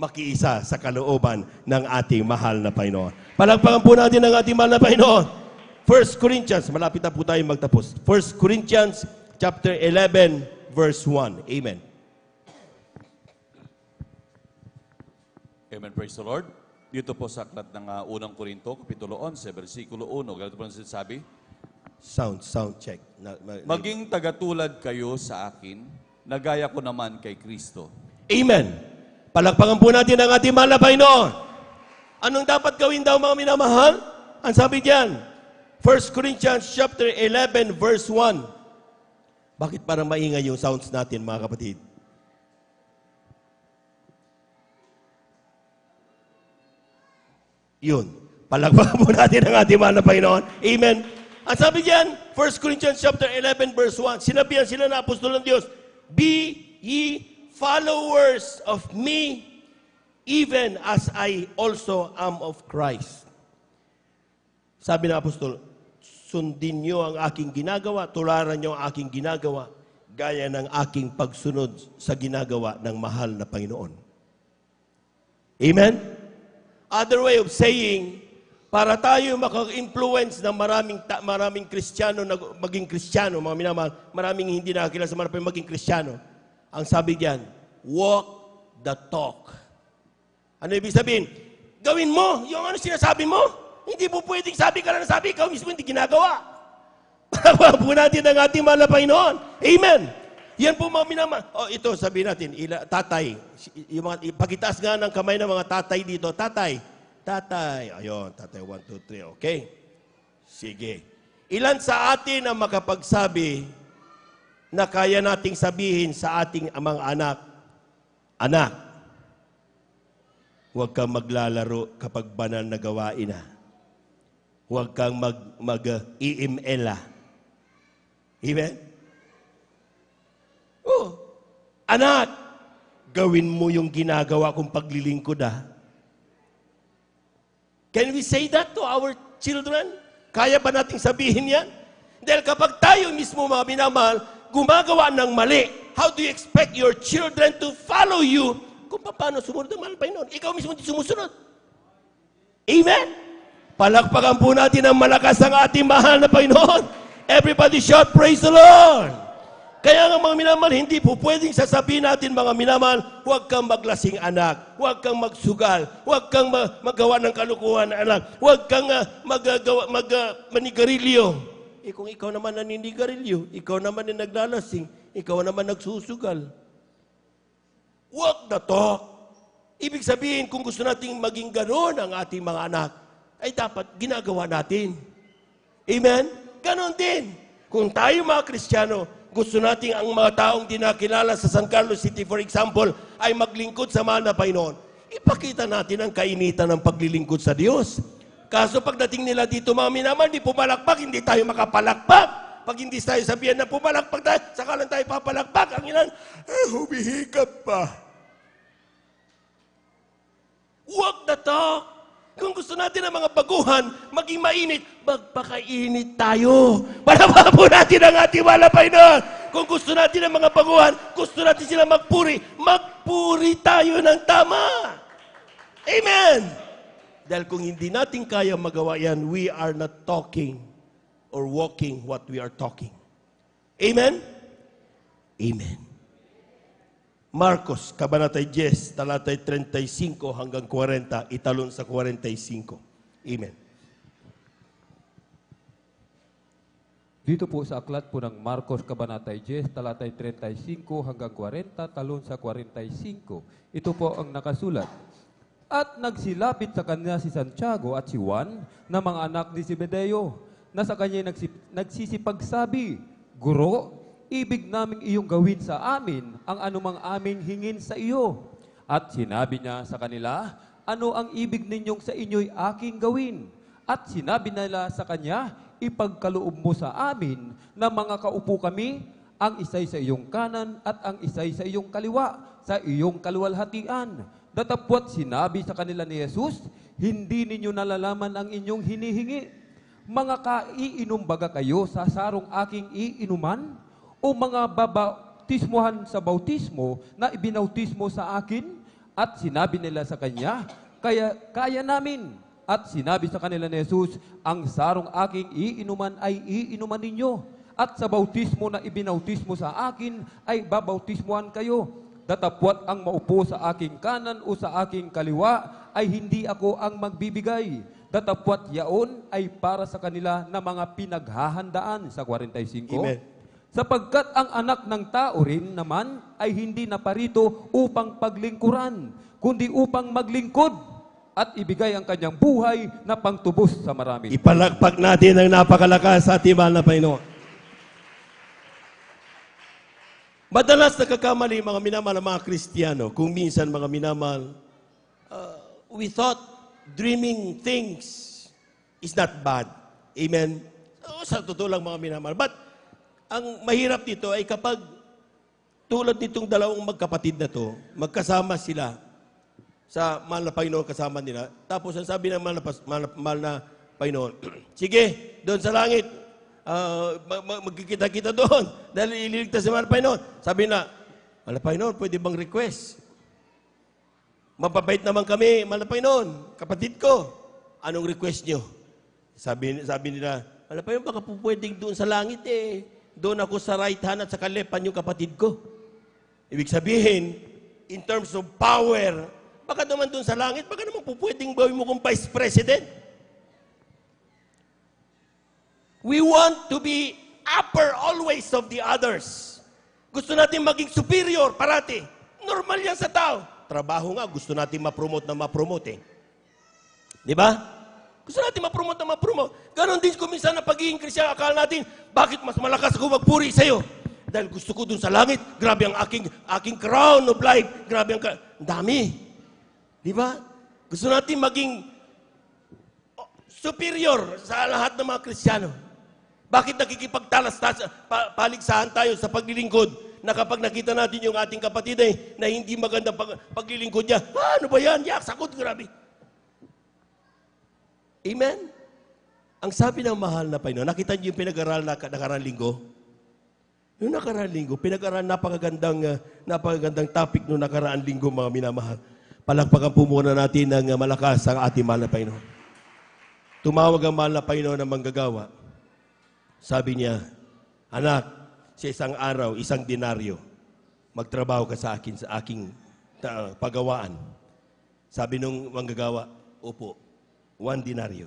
Makiisa sa kalooban ng ating mahal na Panginoon. Palagpakan po natin ang ating mahal na Panginoon. 1 Corinthians, malapit na po tayo magtapos. 1 Corinthians chapter 11, verse 1. Amen.
Amen, praise the Lord. Dito po sa aklat ng unang Korinto, Kapitulo 11, versikulo 1. Ganito po ang sinasabi,
Sound check.
maging tagatulad kayo sa akin, na gaya ko naman kay Kristo.
Amen. Palakpakan po natin ang ating mahal na Panginoon. Anong dapat gawin daw, mga minamahal? Ang sabi diyan, 1 Corinthians chapter 11, verse 1. Bakit parang maingay yung sounds natin, mga kapatid? Yun. Palakpakan po natin ang ating mahal na Panginoon. Amen. Ang sabi diyan, 1 Corinthians chapter 11, verse 1. Sinabihan sila na apostol ng Diyos, be ye followers of me, even as I also am of Christ. Sabi ng apostol, sundin niyo ang aking ginagawa, tularan niyo ang aking ginagawa, gaya ng aking pagsunod sa ginagawa ng mahal na Panginoon. Amen? Other way of saying, para tayo maka-influence ng maraming Kristiyano na maging Kristiyano, mga minamahal, maraming hindi nakakilala sa marapay maging Kristiyano. Ang sabi diyan, walk the talk. Ano ibig sabihin? Gawin mo yung ano sinasabi mo. Hindi mo pwedeng sabi ka lang sabi, ikaw mismo hindi ginagawa. Para po natin ang ating mahal na Panginoon. Amen. Yan po mga minamahal. Ito sabihin natin, tatay. Yung mga, pagitaas nga ng kamay ng mga tatay dito. Tatay. Ayun, tatay, 1, 2, 3. Okay. Sige. Ilan sa atin ang makapagsabi na kaya nating sabihin sa ating mga anak, huwag kang maglalaro kapag banal na gawain na. Huwag kang mag-EML. Amen? Anak, gawin mo yung ginagawa kong paglilingkod. Can we say that to our children? Kaya ba nating sabihin yan? Dahil kapag tayo mismo, mga minamahal, gumagawa ng mali, how do you expect your children to follow you kung paano sumunod ang mahal na Panginoon? Ikaw mismo hindi sumusunod. Amen? Palakpakan po natin ang malakas ang ating mahal na Panginoon. Everybody shout, praise the Lord! Kaya nga mga minamahal, hindi po pwedeng sasabihin natin mga minamahal, huwag kang maglasing anak, huwag kang magsugal, huwag kang magawa ng kalukuhan anak, huwag kang manigarilyo. Kung ikaw naman naninigarilyo, ikaw naman ang naglalasing, ikaw naman nagsusugal. Huwag na to. Ibig sabihin, kung gusto nating maging gano'n ang ating mga anak, ay dapat ginagawa natin. Amen? Ganon din. Kung tayo mga Kristiyano, gusto nating ang mga taong dinakilala sa San Carlos City, for example, ay maglingkod sa mahal na Panginoon, ipakita natin ang kainitan ng paglilingkod sa Diyos. Kaso pagdating nila dito, mga minamahal, di pumalakpak, hindi tayo makapalakpak. Pag hindi tayo sabihan na pumalakpak tayo, saka lang tayo papalakpak. Ang ilan, humihikap pa. Huwag na to. Kung gusto natin ang mga baguhan, maging mainit, magpakainit tayo. Palabahan po natin ang ating malapay na. Kung gusto natin ang mga baguhan, gusto natin sila magpuri, magpuri tayo ng tama. Amen! Dahil kung hindi natin kaya magawa yan, we are not talking or walking what we are talking. Amen? Amen. Marcos, Kabanatay 10, talatay 35 hanggang 40, italon sa 45. Amen.
Dito po sa aklat po ng Marcos Kabanatay 10, talatay 35 hanggang 40, talon sa 45. Ito po ang nakasulat. At nagsilapit sa kanya si Santiago at si Juan na mga anak ni Zebedeo, na sa kanya nagsisipagsabi, Guro, ibig naming iyong gawin sa amin ang anumang aming hingin sa iyo. At sinabi niya sa kanila, ano ang ibig ninyong sa inyo'y aking gawin? At sinabi nila sa kanya, ipagkaloob mo sa amin na mga kaupo kami, ang isay sa iyong kanan at ang isay sa iyong kaliwa, sa iyong kaluwalhatian. Datapwat sinabi sa kanila ni Jesus, hindi ninyo nalalaman ang inyong hinihingi. Mga kaiinom baga kayo sa sarong aking iinuman? O mga babautismohan sa bautismo na ibinautismo sa akin? At sinabi nila sa kanya, kaya namin. At sinabi sa kanila ni Jesus, ang sarong aking iinuman ay iinuman ninyo. At sa bautismo na ibinautismo sa akin ay babautismohan kayo. Datapwat ang maupo sa aking kanan o sa aking kaliwa ay hindi ako ang magbibigay. Datapwat yaon ay para sa kanila na mga pinaghahandaan sa 45.
Amen.
Sapagkat ang anak ng tao rin naman ay hindi naparito upang paglingkuran, kundi upang maglingkod at ibigay ang kanyang buhay na pangtubos sa marami.
Ipalakpak natin ang napakalakas sa ating mahal na Panginoon. Madalas nagkakamali mga minamahal na mga Kristiyano. Kung minsan mga minamahal, we thought dreaming things is not bad. Amen? Sa totoo lang mga minamahal. But ang mahirap dito ay kapag tulad nitong dalawang magkapatid na to, magkasama sila sa mahal na Panginoon kasama nila. Tapos ang sabi ng mahal na Panginoon, sige, doon sa langit, magkikita-kita doon dahil ililigtas si mahal na Panginoon. Sabi na, mahal na Panginoon, pwede bang request? Mapabait naman kami, mahal na Panginoon, kapatid ko. Anong request nyo? Sabi nila, mahal na Panginoon, baka po pwedeng doon sa langit doon ako sa right hand at sa kalipan yung kapatid ko. Ibig sabihin, in terms of power, baka naman doon sa langit, baka naman po pwedeng gawin mo kong vice president. We want to be upper always of the others. Gusto natin maging superior parati. Normal yan sa tao. Trabaho nga, gusto natin ma-promote na ma-promote Di ba? Gusto natin ma-promote na ma-promote. Ganon din kung minsan na pagiging Kristiyan, akala natin, bakit mas malakas ako magpuri sa'yo? Dahil gusto ko dun sa langit, grabe ang aking crown of life, grabe ang dami. Di ba? Gusto natin maging superior sa lahat ng mga Kristiyano. Bakit paligsahan tayo sa paglilingkod na kapag nakita natin yung ating kapatid na hindi maganda paglilingkod niya, ano ba yan? Yak, sakot, grabe. Amen? Ang sabi ng mahal na Panginoon, nakita niyo yung pinag-aral na nakaraan linggo? Yung nakaraan linggo, pinag-aral napakagandang topic no nakaraan linggo, mga minamahal. Palakpakan po muna natin ng malakas ang ating mahal na Panginoon. Tumawag ang mahal na Panginoon na manggagawa. Sabi niya, anak, sa isang araw, isang denaryo. Magtrabaho ka sa akin, sa aking pagawaan. Sabi nung manggagawa, opo, 1 denaryo.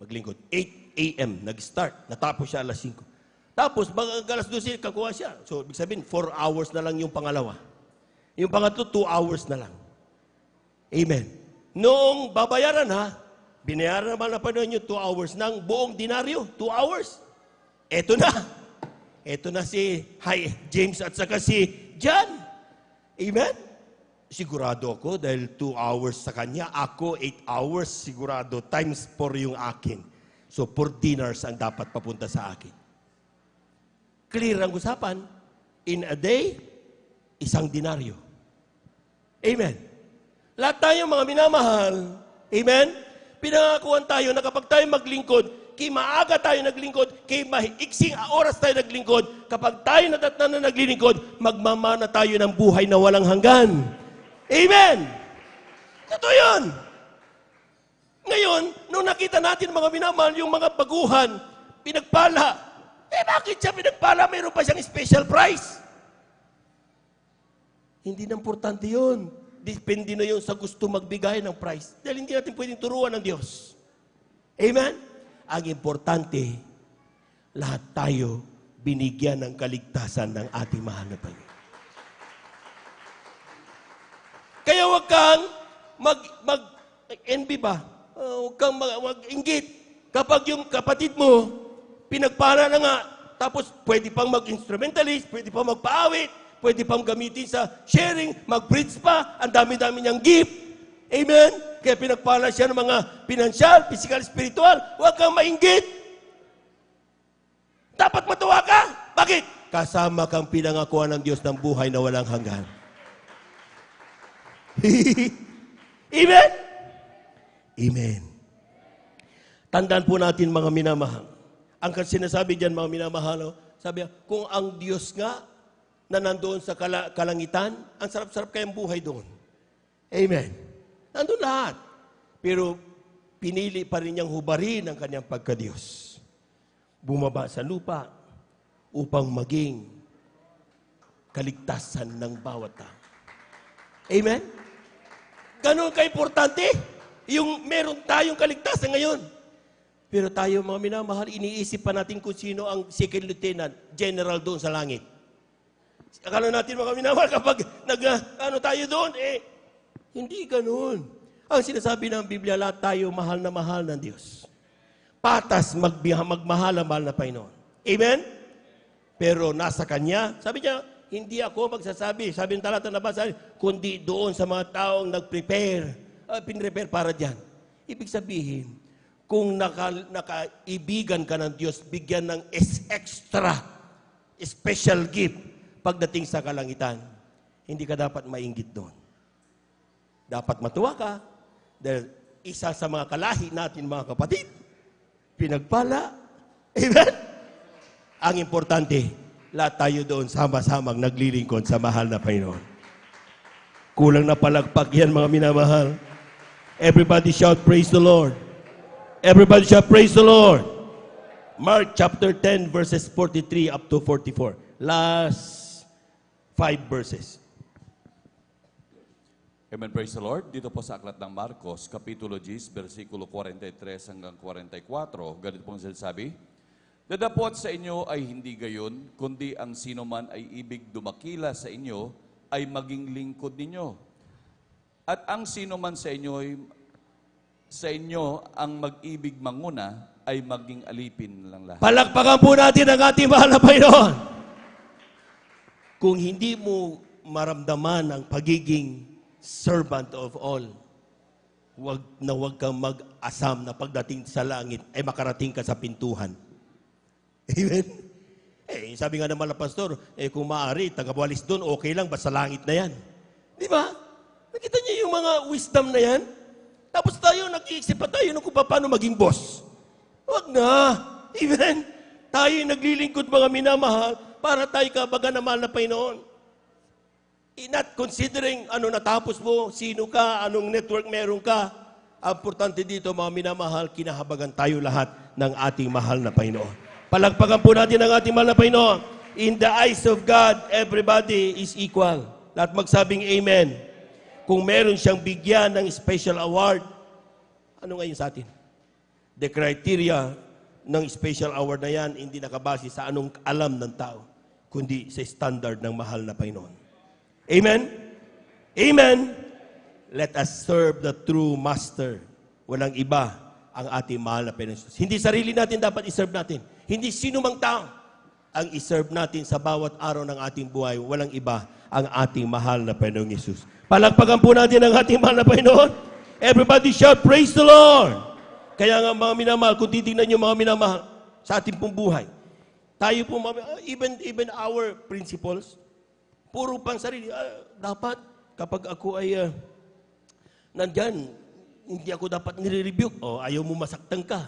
Maglingkod. 8 a.m. nag-start. Natapos siya alas 5. Tapos, alas 12, kakuha siya. So, ibig sabihin, 4 hours na lang yung pangalawa. Yung pangatlo, 2 hours na lang. Amen. Noong babayaran ha, binayaran naman na pa yung 2 hours ng buong denaryo. 2 hours. Eto na. Eto na si James at saka si John. Amen. Sigurado ako dahil 2 hours sa kanya, ako 8 hours sigurado, times 4 yung akin. So 4 dinars ang dapat papunta sa akin. Clear ang usapan. In a day, 1 denaryo. Amen. Lahat tayo mga minamahal, amen, pinangakuan tayo na kapag tayo maglingkod, kay maaga tayo naglingkod, kay maiksing oras tayo naglingkod, kapag tayo natatnan na naglilingkod, magmamana tayo ng buhay na walang hanggan. Amen! Totoo yun! Ngayon, nung nakita natin mga minamahal, yung mga baguhan, pinagpala, bakit siya pinagpala? Mayroon pa siyang special price. Hindi na importante yun. Depende na yun sa gusto magbigay ng price. Dahil hindi natin pwedeng turuan ng Diyos. Amen? Ang importante, lahat tayo binigyan ng kaligtasan ng ating mahal na Panginoon. Kaya huwag kang mag-envy ba? Huwag kang mag-inggit. Kapag yung kapatid mo, pinagpala na nga, tapos pwede pang mag-instrumentalist, pwede pang magpaawit, pwede pang gamitin sa sharing, mag-preach pa, ang dami-dami niyang gift. Amen? Kaya pinagpala siya ng mga pinansyal, physical, spiritual. Huwag kang mainggit. Dapat matuwa ka. Bakit? Kasama kang pinangakuan ng Diyos ng buhay na walang hanggan. Amen? Amen. Tandaan po natin mga minamahal. Ang sinasabi diyan mga minamahal, sabi niya, kung ang Diyos nga na nandoon sa kalangitan, ang sarap-sarap kayang buhay doon. Amen. Nandun lahat. Pero pinili pa rin niyang hubarin ang kanyang pagka-Diyos. Bumaba sa lupa upang maging kaligtasan ng bawat tao. Amen? Ganon ka-importante yung meron tayong kaligtasan ngayon. Pero tayo mga minamahal, iniisip pa natin kung sino ang second lieutenant, general doon sa langit. Akala natin mga minamahal, kapag tayo doon, hindi ganon. Ang sinasabi ng Biblia, lahat tayo mahal na mahal ng Diyos. Patas magmahal ang mahal na Panginoon. Amen? Pero nasa Kanya, sabi niya, hindi ako magsasabi, sabi ng talata na basa, kundi doon sa mga taong pinrepare para dyan. Ibig sabihin, kung nakaibigan ka ng Diyos, bigyan ng extra, special gift pagdating sa kalangitan, hindi ka dapat mainggit doon. Dapat matuwa ka, dahil isa sa mga kalahi natin mga kapatid, pinagpala. Amen? Ang importante, lahat tayo doon sama-samang naglilingkod sa mahal na Panginoon. Kulang na palagpak yan mga minamahal. Everybody shout, praise the Lord. Everybody shout, praise the Lord. Mark chapter 10 verses 43 up to 44. Last 5 verses.
Amen, praise the Lord. Dito po sa Aklat ng Marcos, Kapitulo 10, versikulo 43 hanggang 44, ganito pong sinasabi, Dadapot sa inyo ay hindi gayon, kundi ang sino man ay ibig dumakila sa inyo, ay maging lingkod ninyo. At ang sino man sa inyo ang mag-ibig manguna, ay maging alipin lang lahat.
Palakpakan po natin ang ating mahal na Panginoon. Kung hindi mo maramdaman ang pagiging servant of all, wag kang mag-asam na pagdating sa langit ay makarating ka sa pintuhan. Amen? Sabi nga naman ng pastor, kung maaari, tagabalis doon, okay lang, basta langit na yan. Di ba? Nakita niyo yung mga wisdom na yan? Tapos tayo, nag-iisip pa tayo kung paano maging boss. Wag na. Amen? Tayo naglilingkod mga minamahal para tayo kabaga na mahal na Panginoon. Not considering ano natapos mo, sino ka, anong network meron ka. Ang importante dito mga minamahal, kinahabagan tayo lahat ng ating mahal na Panginoon. Palagpagan po natin ang ating mahal na Panginoon. In the eyes of God, everybody is equal. Lahat magsabing amen. Kung meron siyang bigyan ng special award, ano ngayon sa atin? The criteria ng special award na yan, hindi nakabase sa anong alam ng tao, kundi sa standard ng mahal na Panginoon. Amen? Amen? Let us serve the true master. Walang iba ang ating mahal na Panginoon. Hindi sarili natin dapat iserve natin. Hindi sino mang tao ang iserve natin sa bawat araw ng ating buhay. Walang iba ang ating mahal na Panginoong Yesus. Palakpakan po natin ang ating mahal na Panginoon. Everybody shout, praise the Lord! Kaya nga mga minamahal, kung titignan nyo mga minamahal sa ating pong buhay, tayo po, even our principles, puro pang sarili. Dapat, kapag ako ay nandyan, hindi ako dapat nire-rebuke. Ayaw mo masaktan ka.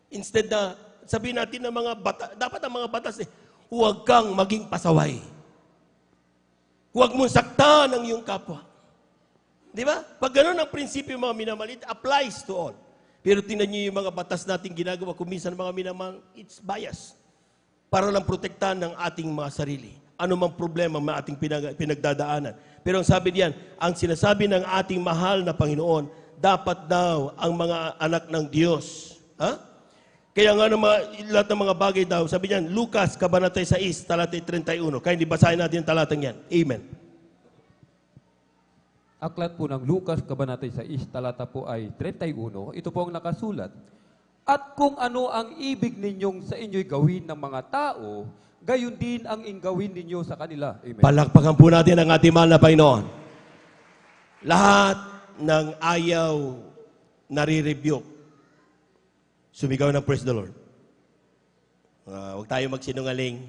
Instead na, sabihin natin ng mga batas, dapat ang mga batas huwag kang maging pasaway. Huwag mong saktan ang iyong kapwa. Di ba? Pag gano'n ang prinsipyo mga minamahal, it applies to all. Pero tingnan niyo yung mga batas natin ginagawa, kung minsan mga minamahal, it's bias. Para lang protektahan ng ating mga sarili. Ano mang problema ang ating pinagdadaanan. Pero ang sabi diyan, ang sinasabi ng ating mahal na Panginoon, dapat daw ang mga anak ng Diyos. Ha? Kaya nga lahat ng mga bagay daw, sabi niyan, Lucas, Kabanata 6, talatay 31. Kaya hindi basahin natin ang talatang yan. Amen.
Aklat po ng Lucas, Kabanata 6, talata po ay 31. Ito po ang nakasulat. At kung ano ang ibig ninyong sa inyo'y gawin ng mga tao, gayon din ang ingawin ninyo sa kanila. Amen.
Palakpakan po natin ang ating mahal na Panginoon. Lahat ng ayaw nare-rebuke. Sumigaw ng praise the Lord. Huwag tayo magsinungaling.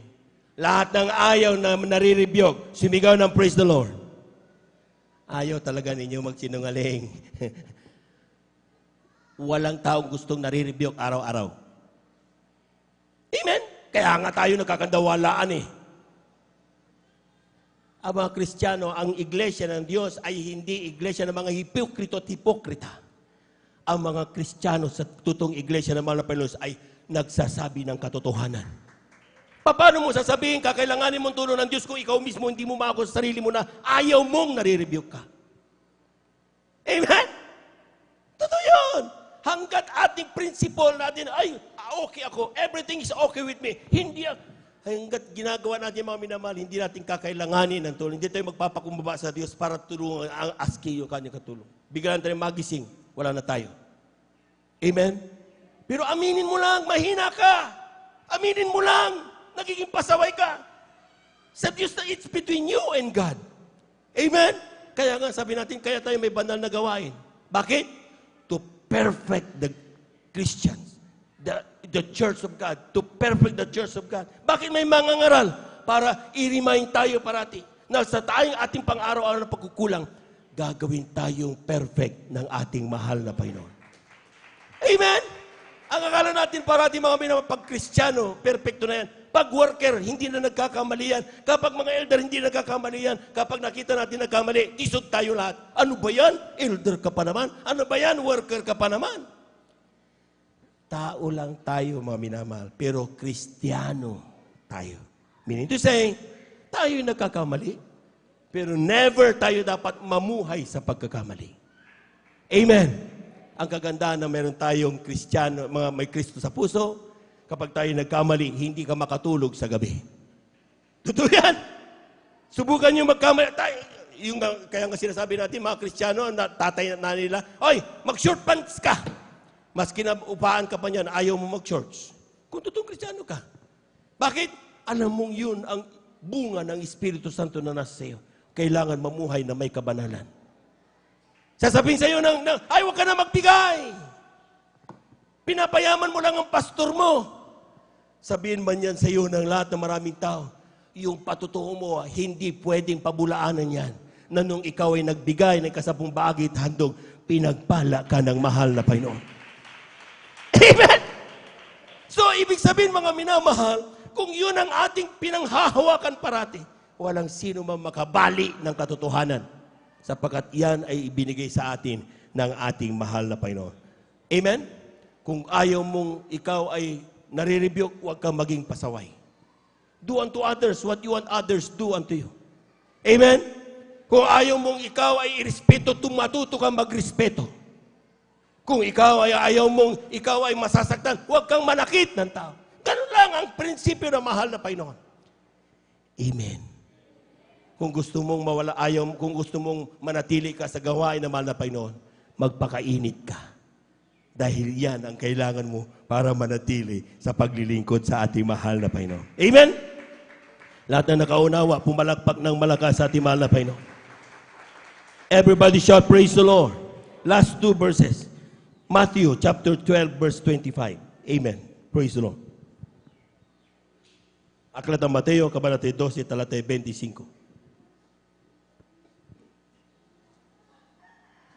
Lahat ng ayaw na nare-rebuke, sumigaw ng praise the Lord. Ayaw talaga ninyo magsinungaling. Walang taong gustong nare-rebuke araw-araw. Amen? Kaya nga tayo nagkakandawalaan Ang mga Kristiyano, ang iglesia ng Diyos ay hindi iglesia ng mga hipokrito at hipokrita. Ang mga Kristiyano sa totoong iglesia ng mga Panginoon ay nagsasabi ng katotohanan. Paano mo sasabihin, kakailanganin mong tulong ng Diyos kung ikaw mismo hindi mo mako sa sarili mo na ayaw mong nare-rebuke ka? Amen? Totoo yun. Hanggat ating principle natin, okay ako, everything is okay with me. Hindi, hanggat ginagawa natin mga minamahal, hindi natin kakailanganin ng tulong. Hindi tayo magpapakumbaba sa Diyos para tulungan ang aski yung kanyang katulong. Biglaan tayo magising, wala na tayo. Amen? Pero aminin mo lang, mahina ka. Aminin mo lang, nagiging pasaway ka. Sa Diyos na it's between you and God. Amen? Kaya nga sabi natin, kaya tayo may banal na gawain. Bakit? To perfect the Christians. The Church of God. To perfect the Church of God. Bakit may mga ngaral? Para i-remind tayo parati na sa tayong ating pang-araw-araw na pagkukulang, gagawin tayong perfect ng ating mahal na Panginoon. Amen? Ang akala natin parati mga minamahal, pag Kristiyano, perfecto na yan. Pag worker, hindi na nagkakamali yan. Kapag mga elder, hindi nagkakamali yan. Kapag nakita natin nagkamali, tisod tayo lahat. Ano ba yan? Elder ka pa naman. Ano ba yan? Worker ka pa naman. Tao lang tayo, mga minamahal. Pero Kristiyano tayo. Meaning to say, tayo nagkakamali. Pero never tayo dapat mamuhay sa pagkakamali. Amen. Ang kagandahan na meron tayong Kristiyano, mga may Kristo sa puso, kapag tayo nagkamali, hindi ka makatulog sa gabi. Totoo yan. Subukan nyo magkamali. Kaya nga sinasabi natin, mga Kristiyano, tatay na nila, oy, mag-short pants ka. Mas kinaupahan ka pa niyan, ayaw mo mag-shorts. Kung totoong Kristiyano ka. Bakit? Alam mong yun ang bunga ng Espiritu Santo na nasa sa'yo. Kailangan mamuhay na may kabanalan. Sasabihin sa'yo ay, huwag ka na magbigay. Pinapayaman mo lang ang pastor mo. Sabihin man yan sa'yo ng lahat ng maraming tao, yung patutuo mo, hindi pwedeng pabulaanan yan. Na nung ikaw ay nagbigay ng kasapong bagay at handog, pinagpala ka ng mahal na Panginoon. Amen? So, ibig sabihin mga minamahal, kung yun ang ating pinanghahawakan parati, walang sino man makabali ng katotohanan. Sapagkat yan ay ibinigay sa atin ng ating mahal na Panginoon. Amen? Kung ayaw mong ikaw ay nare-rebuke, huwag kang maging pasaway. Do unto others what you want others do unto you. Amen? Kung ayaw mong ikaw ay irespeto, matuto kang magrespeto. Kung ikaw ay ayaw mong ikaw ay masasaktan, huwag kang manakit ng tao. Ganun lang ang prinsipyo ng mahal na Panginoon. Amen. Kung gusto mong mawala ayaw, kung gusto mong manatili ka sa gawain ng mahal na Panginoon, magpakainit ka. Dahil yan ang kailangan mo para manatili sa paglilingkod sa ating mahal na Panginoon. Amen? Lahat na nakaunawa, pumalakpak ng malakas sa ating mahal na Panginoon. Everybody shout, praise the Lord. Last two verses. Matthew chapter 12, verse 25. Amen. Praise the Lord. Aklat ng Mateo, Kabanata 12, talata 25.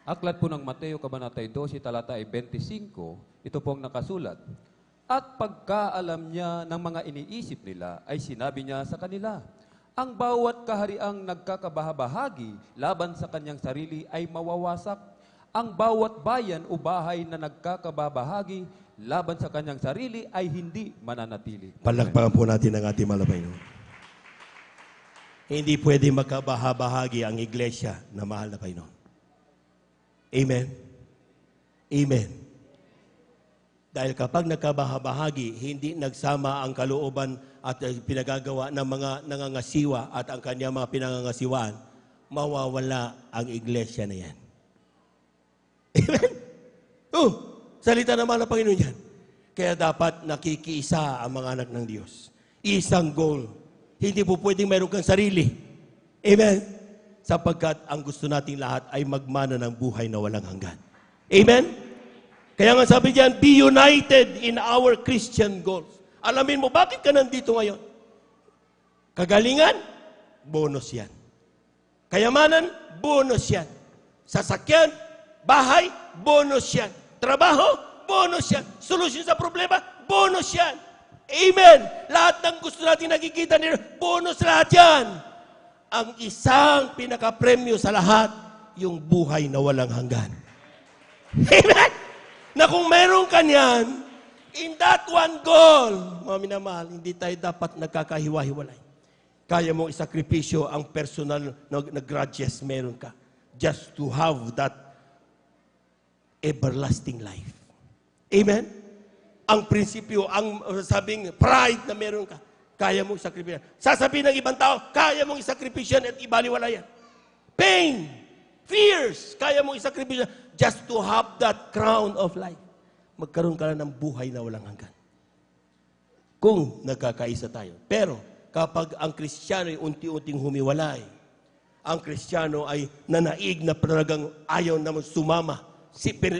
Aklat po ng Mateo, Kabanata 12, talata 25, ito pong nakasulat. At pagkaalam niya ng mga iniisip nila, ay sinabi niya sa kanila, ang bawat kahariang nagkakabahabahagi laban sa kanyang sarili ay mawawasak. Ang bawat bayan o bahay na nagkakababahagi laban sa kanyang sarili ay hindi mananatili.
Palakpakan po natin ang ating mahal na Panginoon. Hindi pwede magkabahabahagi ang iglesia na mahal na Panginoon. Amen? Amen. Dahil kapag nagkabahabahagi, hindi nagsama ang kalooban at pinagagawa ng mga nangangasiwa at ang kanyang mga pinangangasiwaan, mawawala ang iglesia na yan. Amen? Salita naman ng Panginoon yan. Kaya dapat nakikiisa ang mga anak ng Diyos. Isang goal. Hindi po pwedeng mayroon kang sarili. Amen? Sapagkat ang gusto nating lahat ay magmana ng buhay na walang hanggan. Amen? Kaya nga sabi diyan, be united in our Christian goals. Alamin mo, bakit ka nandito ngayon? Kagalingan, bonus yan. Kayamanan, bonus yan. Sasakyan, bahay, bonus yan. Trabaho, bonus yan. Solusyon sa problema, bonus yan. Amen! Lahat ng gusto natin nakikita nila, bonus lahat yan. Ang isang pinakapremyo sa lahat, yung buhay na walang hanggan. Amen! Na kung meron ka niyan, in that one goal, mga minamahal, hindi tayo dapat nagkakahiwa-hiwalay. Kaya mong isakripisyo ang personal na grudges meron ka just to have that everlasting life. Amen? Ang prinsipyo, ang sabing pride na meron ka, kaya mong isakripisyo. Sasabihin ng ibang tao, kaya mong isakripisyo at ibaliwala yan. Pain, fears, kaya mong isakripisyo just to have that crown of life. Magkaroon ka na ng buhay na walang hanggan. Kung nagkakaisa tayo. Pero, kapag ang Kristiyano ay unti-unting humiwalay, ang Kristiyano ay nanaig na talagang ayaw naman sumama,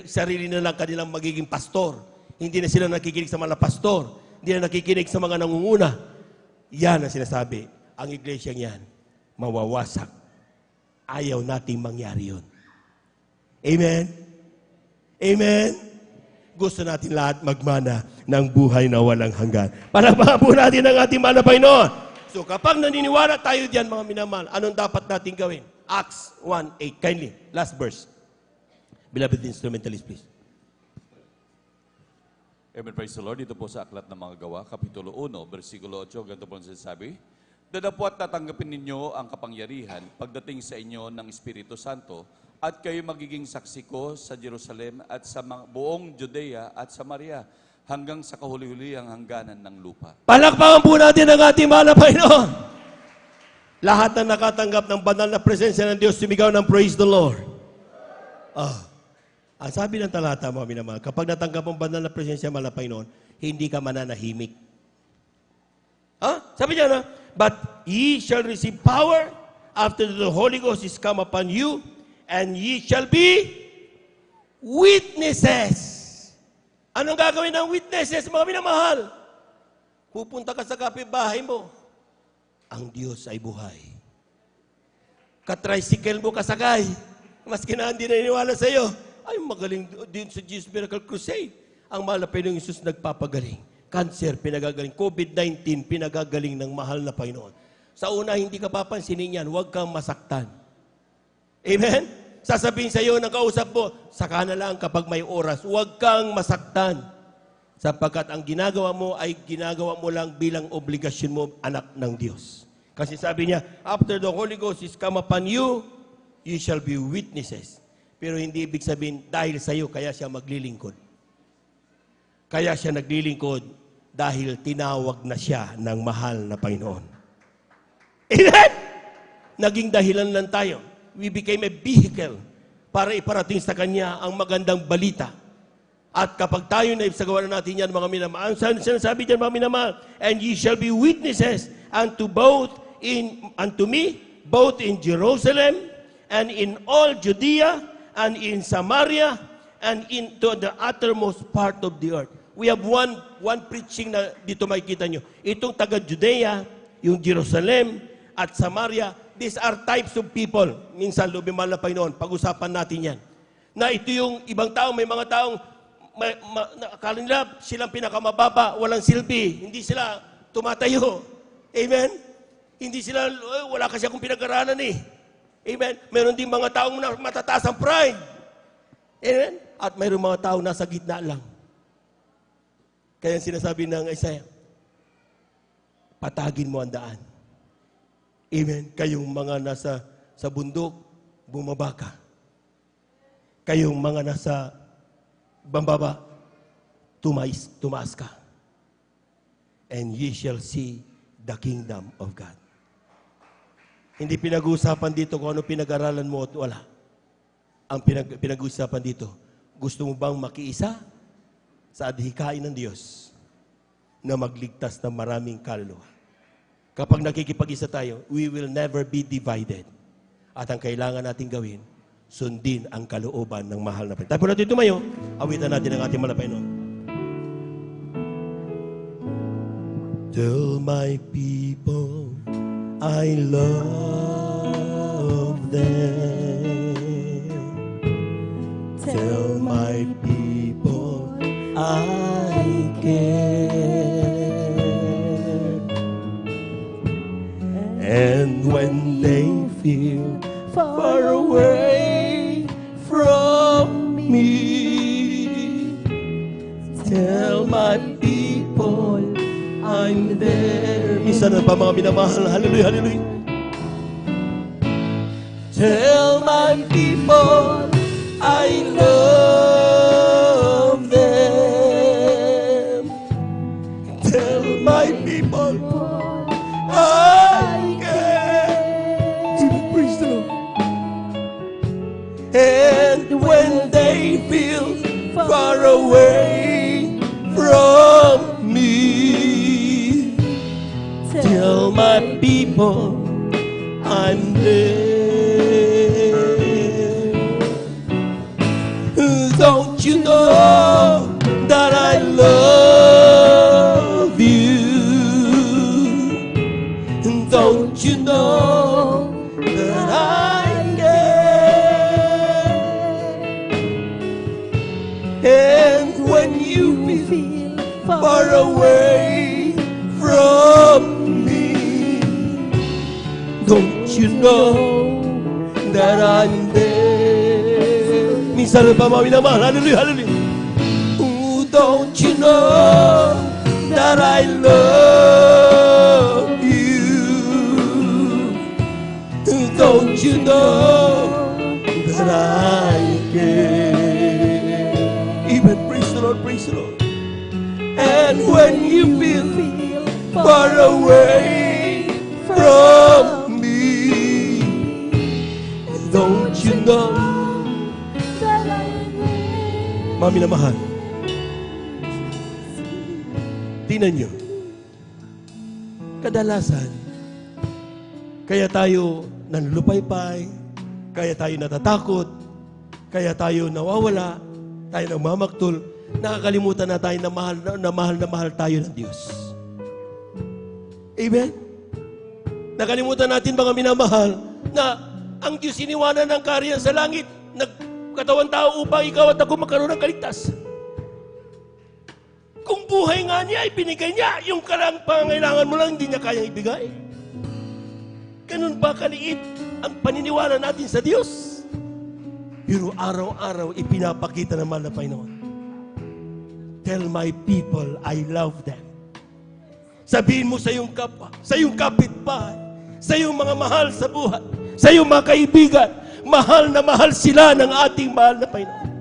sarili na lang kanilang magiging pastor, hindi na sila nakikinig sa mga pastor, hindi na nakikinig sa mga nangunguna, yan ang sinasabi, ang iglesyang yan, mawawasak. Ayaw nating mangyari yun. Amen? Amen? Gusto natin lahat magmana ng buhay na walang hanggan. Palakpakan po natin ang ating mahal na Panginoon. So kapag naniniwala tayo diyan, mga minamahal, anong dapat natin gawin? Acts 1:8. Kindly, last verse. Beloved instrumentalist, please.
Amen, praise the Lord. Dito po sa Aklat ng Mga Gawa, Kapitulo 1, versikulo 8, ganito po ang sinasabi, dadapot tatanggapin ninyo ang kapangyarihan pagdating sa inyo ng Espiritu Santo at kayo magiging saksi ko sa Jerusalem at sa buong Judea at Samaria hanggang sa kahuli-huli ang hangganan ng lupa.
Palakpakan po natin ang ating mahal na Panginoon. Lahat na nakatanggap ng banal na presensya ng Diyos, sumigaw ng praise the Lord. Ang sabi ng talata, mga minamahal, kapag natanggap ang banal na presensya ng mahal na Panginoon, hindi ka mananahimik. Sabi niya na, but ye shall receive power after the Holy Ghost is come upon you, and ye shall be witnesses. Anong gagawin ng witnesses, mga minamahal? Pupunta ka sa kapitbahay mo. Ang Diyos ay buhay. Ka-tricycle mo kasakay. Maski na hindi naniniwala sa iyo. Ay, magaling din sa Jesus Miracle Crusade. Ang mahal na Panginoong Isus nagpapagaling. Cancer, pinagagaling. COVID-19, pinagagaling ng mahal na Panginoon. Sa una, hindi ka papansinin yan. Huwag kang masaktan. Amen? Sasabihin sa iyo ng kausap mo, saka na lang kapag may oras. Huwag kang masaktan. Sapagkat ang ginagawa mo ay ginagawa mo lang bilang obligasyon mo, anak ng Diyos. Kasi sabi niya, after the Holy Ghost is come upon you, you shall be witnesses. Pero hindi ibig sabihin, dahil sa iyo, kaya siya maglilingkod. Kaya siya naglilingkod dahil tinawag na siya ng mahal na Panginoon. Amen! Naging dahilan lang tayo. We became a vehicle para iparating sa Kanya ang magandang balita. At kapag tayo na isagawa na natin yan, mga minamahal, ang sinasabi dyan, mga minamahal, and ye shall be witnesses unto me, both in Jerusalem, and in all Judea, and in Samaria, and into the uttermost part of the earth. We have one preaching na dito makikita nyo. Itong taga-Judea, yung Jerusalem, at Samaria, these are types of people. Minsan, lubimal na Panginoon, pag-usapan natin yan. Na ito yung ibang tao, may mga taong akala nila silang pinakamababa, walang silbi, hindi sila tumatayo. Amen? Hindi sila, wala kasi akong pinag-aralan eh. Amen? Meron din mga taong matataas ang pride. Amen? At mayroong mga taong nasa gitna lang. Kaya sinasabi ng Isaiah, patagin mo ang daan. Amen? Kayong mga nasa sa bundok, bumaba ka. Kayong mga nasa bambaba, tumaas ka. And ye shall see the kingdom of God. Hindi pinag-uusapan dito kung ano pinag-aralan mo at wala. Ang pinag-uusapan dito, gusto mo bang makiisa sa adhikain ng Diyos na magligtas ng maraming kaluluwa? Kapag nakikipag-isa tayo, we will never be divided. At ang kailangan natin gawin, sundin ang kalooban ng mahal na Panginoon. Tayo po natin tumayo, awitan natin ang ating mahal na Panginoon. Tell my people I love them. Tell my people I care. And when they feel far away from me, tell my people I'm there. Isa na pa mga minamahal. Hallelujah, hallelujah. Tell my people I love them. Tell my people I care. Praise the Lord. And when they feel far away from me, tell my people I'm there. Don't you know that I love you? Don't you know that I care? And when you feel far away from me, don't you know that I'm there? Minsan pa mga minamahal, hallelujah, hallelujah. Oh, don't you know that I love you? Don't you know that I care? Even praise the Lord, praise the Lord. And when you feel far away from me, don't you know that I care? Mami na mahal, tingnan nyo, kadalasan, kaya tayo nanlulupaypay, kaya tayo natatakot, kaya tayo nawawala, tayo nagmamaktol, nakakalimutan na tayo na mahal tayo ng Diyos. Amen? Nakalimutan natin mga minamahal na ang Diyos iniwanan ng kaharian sa langit, nagkatawan tao upang ikaw at ako magkaroon ng kaligtasan. Kung buhay nga niya, ibinigay niya, yung pangangailangan mo lang, hindi niya kayang ibigay. Ganun ba kaliit ang paniniwala natin sa Diyos? Pero araw-araw ipinapakita naman ng Panginoon. Tell my people I love them. Sabihin mo sa iyong kapwa, sa iyong kapitbahay, sa iyong mga mahal sa buhay, sa iyong mga kaibigan, mahal na mahal sila ng ating mahal na Panginoon.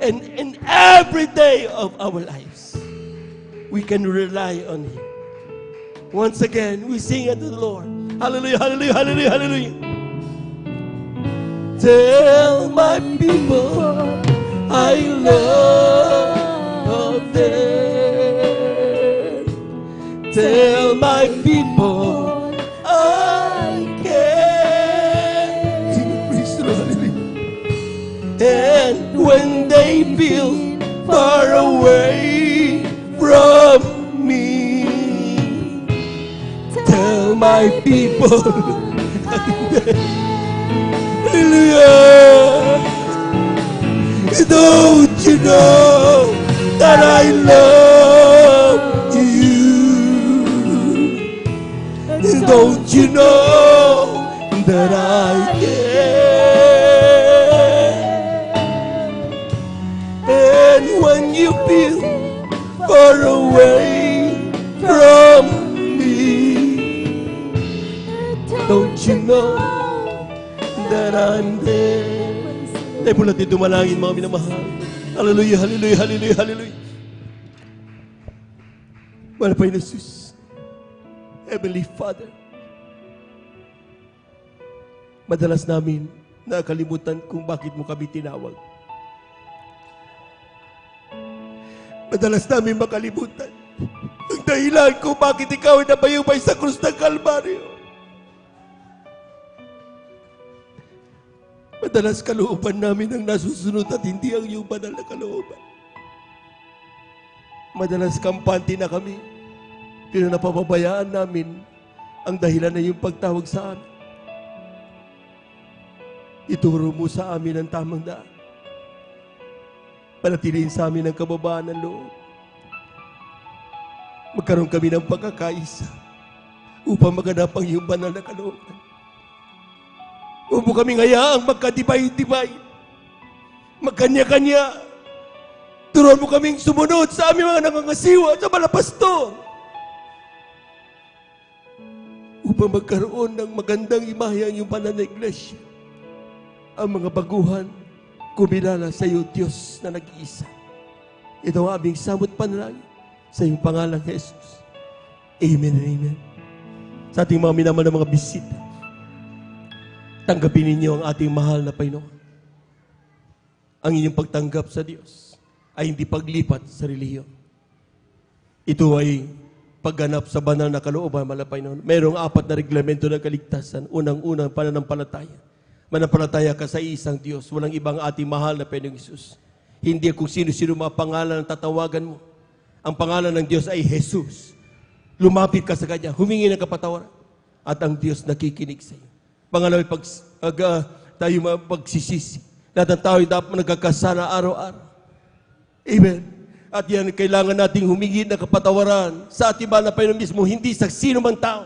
And in every day of our lives, we can rely on Him. Once again, we sing unto the Lord. Hallelujah, hallelujah, hallelujah, hallelujah. Tell my people I love them. Tell my people I care. And when they feel far away from me, tell my people hallelujah. Don't you know that I love you? Don't you know that I care? And when you feel far away from me, don't you know that I'm there? Tayo po natin dumalangin, mga minamahal. Hallelujah, hallelujah, hallelujah, hallelujah. Mahal pa yun, Jesus. Heavenly Father, madalas namin nakalimutan kung bakit mo kami tinawag. Madalas namin makalimutan ang dahilan kung bakit ikaw ay nabayubay sa krus ng Kalbaryo. Madalas kalooban namin ang nasusunod at hindi ang iyong banal na kalooban. Madalas kampante na kami, pero napapabayaan namin ang dahilan na iyong pagtawag sa amin. Ituro mo sa amin ang tamang daan. Panatiliin sa amin ang kababaan ng loob. Magkaroon kami ng pagkakaisa upang maganap ang iyong banal na kalooban. Huwag mo kaming hayaang magkadibay-dibay, magkanya-kanya. Turuan mo kaming sumunod sa aming mga nangangasiwa at sa mga pastor upang magkaroon ng magandang imahe ang iyong banal na iglesia. Ang mga baguhan, kumilala sa iyo, Diyos na nag-iisa. Ito ang aming samot panalangin sa iyong pangalan, Jesus. Amen and amen. Sa ating mga minamahal na mga bisita, tanggapin ninyo ang ating mahal na Panginoon. Ang inyong pagtanggap sa Diyos ay hindi paglipat sa relihiyon. Ito ay pagganap sa banal na kalooban, mahal na Panginoon. Mayroong 4 na reglamento ng kaligtasan. Unang-unang pananampalataya. Manampalataya ka sa isang Diyos. Walang ibang ating mahal na Panginoong Isus. Hindi kung sino-sino mga pangalan ang tatawagan mo. Ang pangalan ng Diyos ay Jesus. Lumapit ka sa Kanya, humingi ng kapatawaran, at ang Diyos nakikinig sa iyo. Pangalawa, tayo magsisisi. Lahat ng tao ay dapat nagkakasala araw-araw. Amen. At yan, kailangan nating humingi ng kapatawaran sa ating mahal na Panginoon mismo, hindi sa sino mang tao,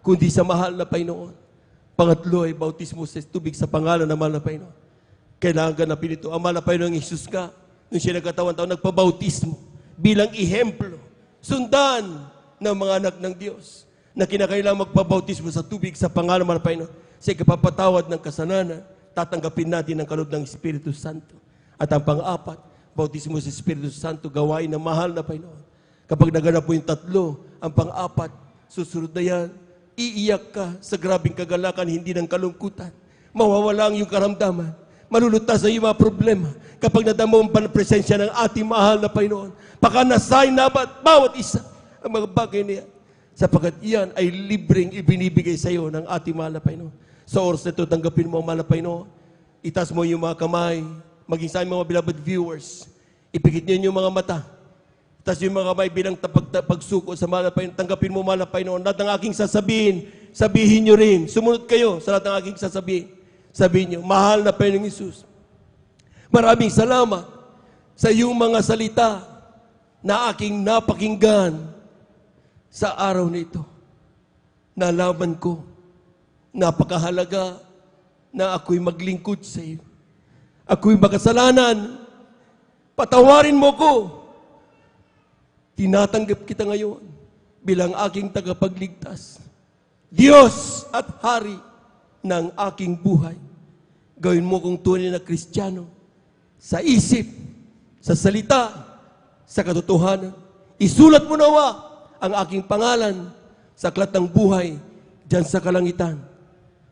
kundi sa mahal na Panginoon. Pangatlo ay bautismo sa tubig sa pangalan ng mahal na Panginoon. Kailangan ganapin ito. Ang mahal na Panginoon Jesus ka, nung siya nagkatawan-taon, nagpabautismo bilang ihemplo, sundan ng mga anak ng Diyos na kinakailangan magpabautismo sa tubig sa pangalan ng mahal na Panginoon. Sa ikapapatawad ng kasalanan, tatanggapin natin ang kaloob ng Espiritu Santo. At ang pang-apat, bautismo sa Espiritu Santo, gawain ng mahal na Panginoon. Kapag naganap po yung tatlo, ang pang-apat, susunod na yan, iiyak ka sa grabing kagalakan, hindi ng kalungkutan. Mawawala ang iyong karamdaman. Malulutas sa iyong mga problema kapag nadamo ang presensya ng ating mahal na Panginoon. Pakanasahin na bawat isa ang mga bagay niya. Sapagkat iyan ay libreng ibinibigay sa iyo ng ating mahal na Panginoon. Sa oras na ito, tanggapin mo ang mahal na Panginoon. Itas mo yung mga kamay, maging sa mga beloved viewers. Ipikit niyo yung mga mata. Itas yung mga kamay bilang pagsuko sa mahal na Panginoon. Tanggapin mo mahal na Panginoon. Lahat ng aking sasabihin, sabihin niyo rin. Sumunod kayo sa lahat ng aking sasabihin. Sabihin niyo, mahal na Panginoong Isus, maraming salamat sa iyong mga salita na aking napakinggan sa araw nito. Nalaman ko, napakahalaga na ako'y maglingkod sa iyo. Ako'y makasalanan. Patawarin mo ko tinatanggap kita ngayon bilang aking tagapagligtas. Diyos at Hari ng aking buhay. Gawin mo kong tunay na Kristiyano sa isip, sa salita, sa katotohanan. Isulat mo nawa ang aking pangalan sa aklat ng buhay diyan sa kalangitan.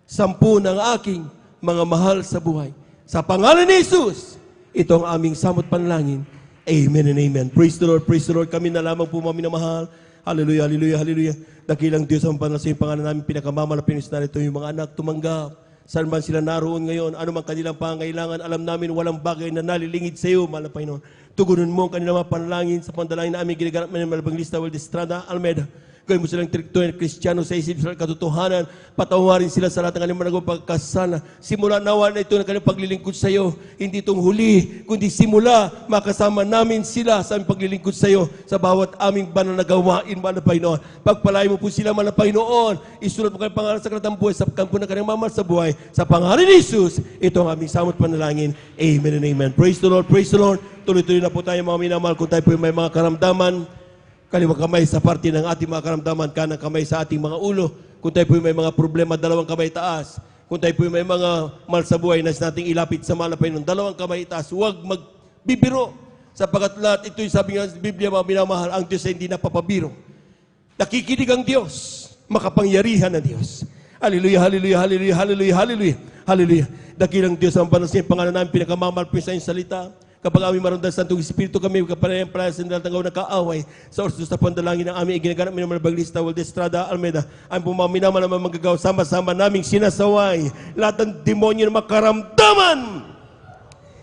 10 ng aking mga mahal sa buhay. Sa pangalan ni Jesus, ito ang aming samot panalangin. Amen and amen. Praise the Lord, praise the Lord. Kami na lamang po minamahal. Hallelujah, hallelujah, hallelujah. Dakilang Diyos ang panal sa iyong pangalan namin, pinakamamalapin na ito yung mga anak tumanggap. Saan man sila naroon ngayon, ano man kanilang pangangailangan, alam namin walang bagay na nalilingid sa iyo, mahal na Panginoon. Tugunin mo ang kanilang mga panalangin sa pandalangin na aming ginaganap ng Malabang Lista, Estrada, Almeida. Gawin mo silang direktor ng Kristiyano sa isip sa katotohanan. Patawarin sila sa lahat ng kanilang mga pagkasala. Simula nawa na ito ng kanilang paglilingkod sa iyo. Hindi itong huli, kundi simula makasama namin sila sa aming paglilingkod sa iyo sa bawat aming banal na gawain, mahal na Panginoon. Pagpalain mo po sila, mahal na Panginoon. Isulat mo kanilang pangalan sa kalatang buhay sa kampo ng kanilang mamahal sa buhay. Sa pangalan ni Jesus, ito ang aming samot panalangin. Amen and amen. Praise the Lord, praise the Lord. Tuloy-tuloy na po tayo mga minamahal kung tayo po may mga karamdaman. Kaliwang kamay sa parte ng ating mga karamdaman, kanang kamay sa ating mga ulo. Kung tayo po may mga problema, dalawang kamay taas. Kung tayo po may mga mahal sa buhay na nating ilapit sa mahal na Panginoon, dalawang kamay taas. Huwag magbibiro. Sapagat lahat ito'y sabi nga sa Biblia, mga minamahal, ang Diyos ay hindi napapabiro. Nakikinig ang Diyos, makapangyarihan ng Diyos. Hallelujah, hallelujah, hallelujah, hallelujah, hallelujah, hallelujah. Dakilang Diyos ang panasya, pangalan namin, pinakamamalpin sa iyong salita. Kapag kami maramdaman sa Santong Espiritu, kami kapanayan para sa natangaw na kaaway sa oras sa panalangin ng aming iginaganap ng Malabang Lista, Estrada, Almeida. Ang pumaminaman naman magagawa, sama-sama naming sinasaway lahat ng demonyo na makaramdaman.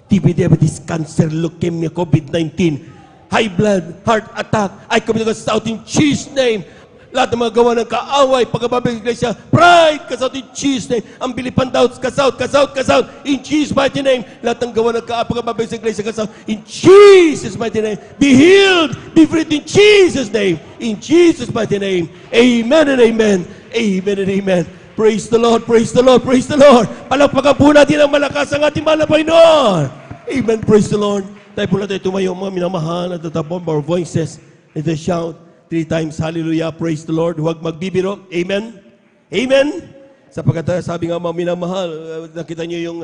TB, diabetes, cancer, leukemia, COVID-19, high blood, heart attack, I commit to out in Jesus' name. Lahat ng mga gawa ng kaaway, pagkababay ng iglesia, pride, kasout in Jesus' name. Ang bilipan doubts, kasout, in Jesus' mighty name. Lahat ng gawa ng kaaway, pagkababay ng iglesia, kasout, in Jesus' mighty name. Be healed, be freed in Jesus' name. In Jesus' mighty name. Amen and amen. Amen and amen. Praise the Lord, praise the Lord, praise the Lord. Palakpakan po natin ang malakas ang ating mahal na Panginoon. Amen, praise the Lord. Tayo po natin tumayo, mga minamahal, at the top of our voices, and the shout 3 times, hallelujah, praise the Lord. Huwag magbibiro. Amen? Amen? Sapagkat sabi nga mga minamahal, nakita niyo yung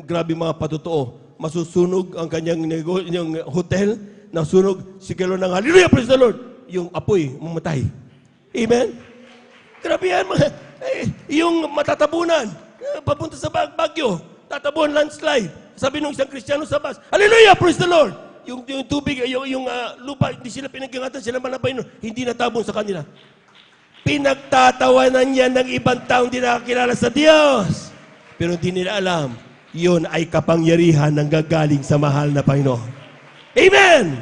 grabe mga patotoo. Masusunog ang kanyang yung hotel, nasunog, sigalo ng hallelujah, praise the Lord. Yung apoy, mamatay. Amen? Grabe yan, yung matatabunan, papunta sa Bagyo, tatabunan landslide. Sabi nung isang Kristiyano sa bus, hallelujah, praise the Lord. Yung tubig, yung lupa, hindi sila pinagingatan, sila manapay, hindi natabon sa kanila. Pinagtatawanan yan ng ibang taong hindi nakakilala sa Diyos. Pero hindi nila alam, yun ay kapangyarihan ng gagaling sa mahal na Panginoon. Amen!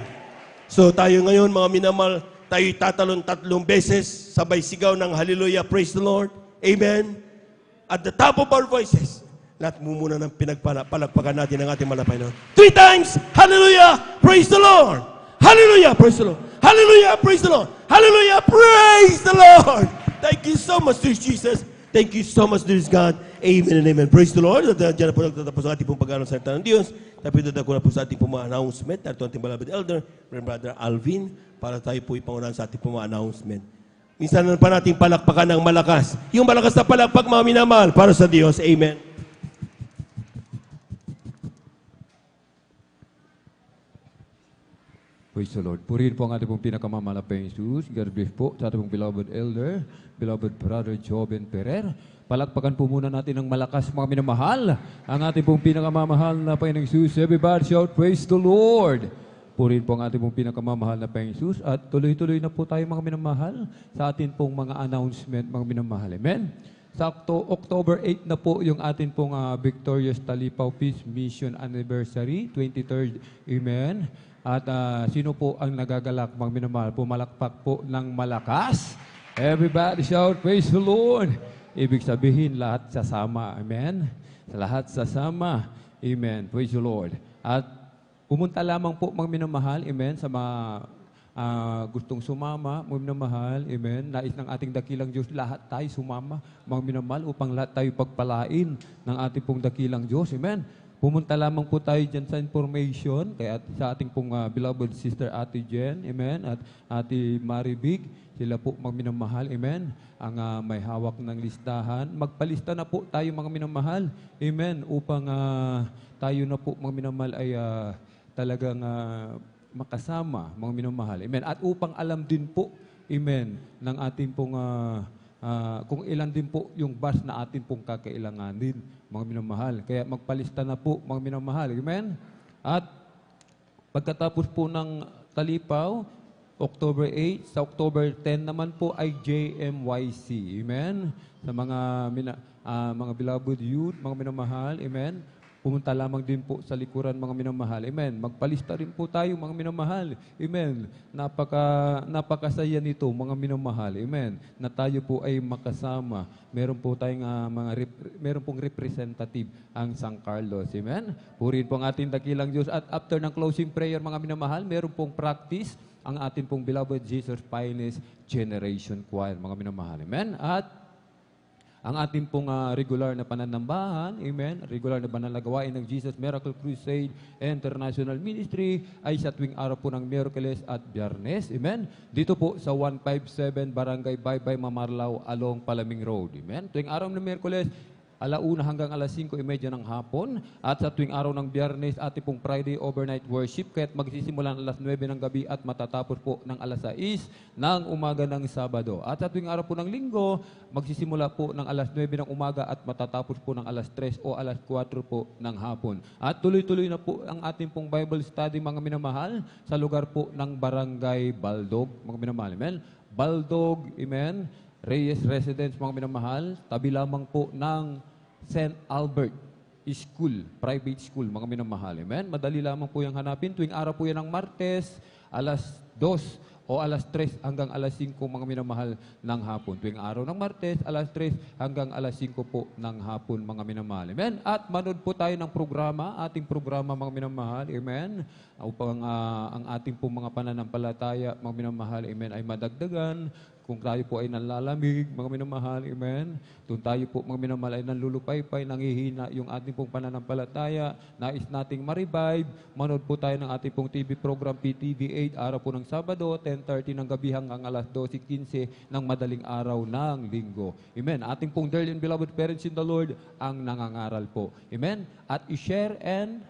So tayo ngayon, mga minamahal, tayo'y tatalon 3 beses, sabay sigaw ng hallelujah, praise the Lord. Amen! At the top of our voices, lahat mo muna ng pinagpalakpakan natin ang ating mahal na Panginoon. 3 times, hallelujah, praise the Lord. Hallelujah, praise the Lord. Hallelujah, praise the Lord. Hallelujah, praise the Lord. Thank you so much, dear Jesus. Thank you so much, dear God. Amen and amen. Praise the Lord. At diyan na po nagtatapos ang ating pong pag-aaral sa salita ng Diyos. Tapos dadako na po sa ating pong mga announcement. Narito ang ating beloved elder, Brother Alvin, para tayo po ipangunahan sa ating pong mga announcement. Minsan na pa natin palakpakan ng malakas. Yung malakas na palakpak, mga minamahal, para sa Diyos. Amen.
Praise the Lord. Purihin po ang ating pong pinakamamalapay Jesus. God bless po sa ating pong beloved elder, beloved brother Joven Ferrer. Palakpakan po muna natin ng malakas mga minamahal. Ang ating pong pinakamamahal na Panginoong Jesus. Everybody shout, praise the Lord. Purihin po ang ating pong pinakamamahal na Panginoong Jesus. At tuloy-tuloy na po tayo mga minamahal sa ating pong mga announcement mga minamahal. Amen. Sa October 8 na po yung ating pong Victorious Talipaw Peace Mission Anniversary, 23rd. Amen. At sino po ang nagagalak, mga minamahal? Pumalakpak po ng malakas. Everybody shout, praise the Lord. Ibig sabihin, lahat sasama. Amen? Lahat sasama. Amen. Praise the Lord. At pumunta lamang po, mga minamahal, amen, sa mga gustong sumama, mga minamahal, amen. Nais ng ating dakilang Diyos, lahat tayo sumama, mga minamahal, upang lahat tayo pagpalain ng ating pong dakilang Diyos. Amen. pumunta lamang po tayo dyan sa information sa ating pong beloved sister Ate Jen, amen, at Ate Maribig, sila po mga minamahal, amen, ang may hawak ng listahan. Magpalista na po tayo mga minamahal, amen, upang tayo na po mga minamahal ay talagang makasama mga minamahal, amen, at upang alam din po, amen, ng ating pong kung ilan din po yung bus na atin pong kakailanganin, mga minamahal. Kaya magpalista na po, mga minamahal. Amen? At pagkatapos po ng talipaw, October 8, sa October 10 naman po ay JMYC. Amen? Sa mga beloved youth, mga minamahal. Amen? Pumunta lamang din po sa likuran, mga minamahal. Amen. Magpalista rin po tayo, mga minamahal. Amen. Napakasaya nito, mga minamahal. Amen. Na tayo po ay makasama. Meron po tayong meron pong representative ang San Carlos. Amen. Purihin po ang ating dakilang Diyos. At after ng closing prayer, mga minamahal, meron pong practice ang ating pong beloved Jesus Finest Generation Choir, mga minamahal. Amen. At ang ating pong regular na pananambahan, amen, regular na banalagawain ng Jesus Miracle Crusade International Ministry ay sa tuwing araw po ng Miyerkules at Biyernes, amen. Dito po sa 157 Barangay Baybay, Mamarlao, along Palaming Road, amen. Tuwing araw ng Miyerkules, 1:00 hanggang 5:30 ng hapon. At sa tuwing araw ng Biyernes, ating pong Friday overnight worship, kaya't magsisimulan 9:00 ng gabi at matatapos po ng 6:00 ng umaga ng Sabado. At sa tuwing araw po ng Linggo, magsisimula po ng 9:00 ng umaga at matatapos po ng 3:00 o 4:00 po ng hapon. At tuloy-tuloy na po ang ating pong Bible study, mga minamahal, sa lugar po ng Barangay Baldog, mga minamahal. Amen? Baldog, amen, Reyes Residence, mga minamahal, tabi lamang po ng St. Albert School, private school, mga minamahal. Amen? Madali lamang po yung hanapin. Tuwing araw po yan ng Martes, 2:00 o 3:00 hanggang 5:00, mga minamahal, ng hapon. Tuwing araw ng Martes, 3:00 hanggang 5:00 po ng hapon, mga minamahal. Amen? At manood po tayo ng programa, ating programa, mga minamahal. Amen? Upang ang ating po mga pananampalataya, mga minamahal, amen, ay madagdagan. Kung tayo po ay nanlalamig, mga minamahal, amen. Kung tayo po, mga minamahal, ay nanlulupaypay, nangihina yung ating pong pananampalataya, nais nating ma-revive, manood po tayo ng ating pong TV program PTV 8, araw po ng Sabado, 10:30 ng gabi hanggang 12:15 ng madaling araw ng Linggo. Amen. Ating pong dearly and beloved parents in the Lord ang nangangaral po. Amen. At i-share and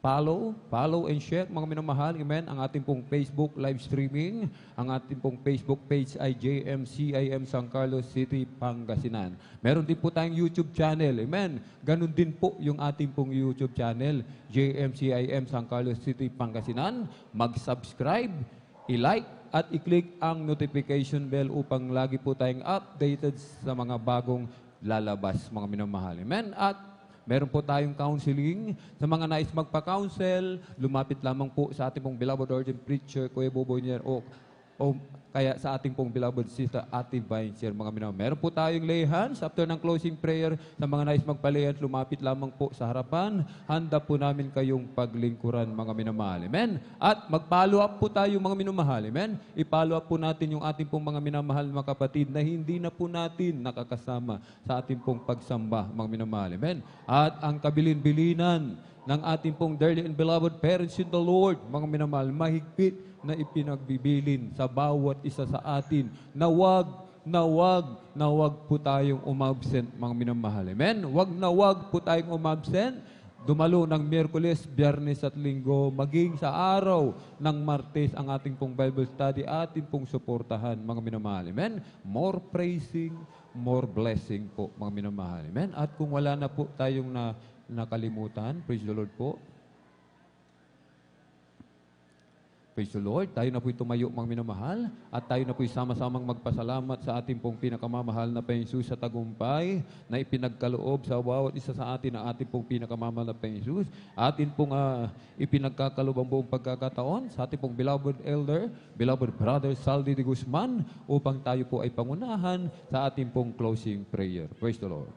follow and share, mga minamahal, amen, ang ating pong Facebook live streaming. Ang ating pong Facebook page ay JMCIM San Carlos City, Pangasinan. Meron din po tayong YouTube channel, amen. Ganun din po yung ating pong YouTube channel, JMCIM San Carlos City, Pangasinan. Mag-subscribe, i-like, at i-click ang notification bell upang lagi po tayong updated sa mga bagong lalabas, mga minamahal, amen. At meron po tayong counseling. Sa mga nais magpa-counsel, lumapit lamang po sa ating pong beloved ordained preacher, Kuya Boboy Nier, o kaya sa ating pong beloved sister, Ate Vineser, mga minamahal. Meron po tayong lay hands after ng closing prayer. Sa mga nais magpa-lay hands, lumapit lamang po sa harapan. Handa po namin kayong paglingkuran, mga minamahal. Amen? At mag-follow up po tayo, mga minamahal. Amen? I-follow up po natin yung ating pong mga minamahal, mga kapatid, na hindi na po natin nakakasama sa ating pong pagsamba, mga minamahal. Amen? At ang kabilin-bilinan ng ating pong dearly and beloved parents in the Lord, mga minamahal, mahigpit na ipinagbibilin sa bawat isa sa atin na wag po tayong umabsent, mga minamahal. Amen? Wag po tayong umabsent. Dumalo ng Miyerkules, Biyernes at Linggo, maging sa araw ng Martes ang ating pong Bible study, ating pong suportahan, mga minamahal. Amen? More praising, more blessing po, mga minamahal. Amen? At kung wala na po tayong nakalimutan, praise the Lord po. Praise the Lord. Tayo na po'y tumayo, mga minamahal, at tayo na po'y sama-samang magpasalamat sa ating pong pinakamamahal na Panginoon sa tagumpay na ipinagkaloob sa bawat isa sa atin ang ating pong pinakamamahal na Panginoon. Atin pong ipinagkakaloob ang buong pagkakataon sa ating pong beloved elder, beloved brother Saldi de Guzman, upang tayo po ay pangunahan sa ating pong closing prayer. Praise the Lord.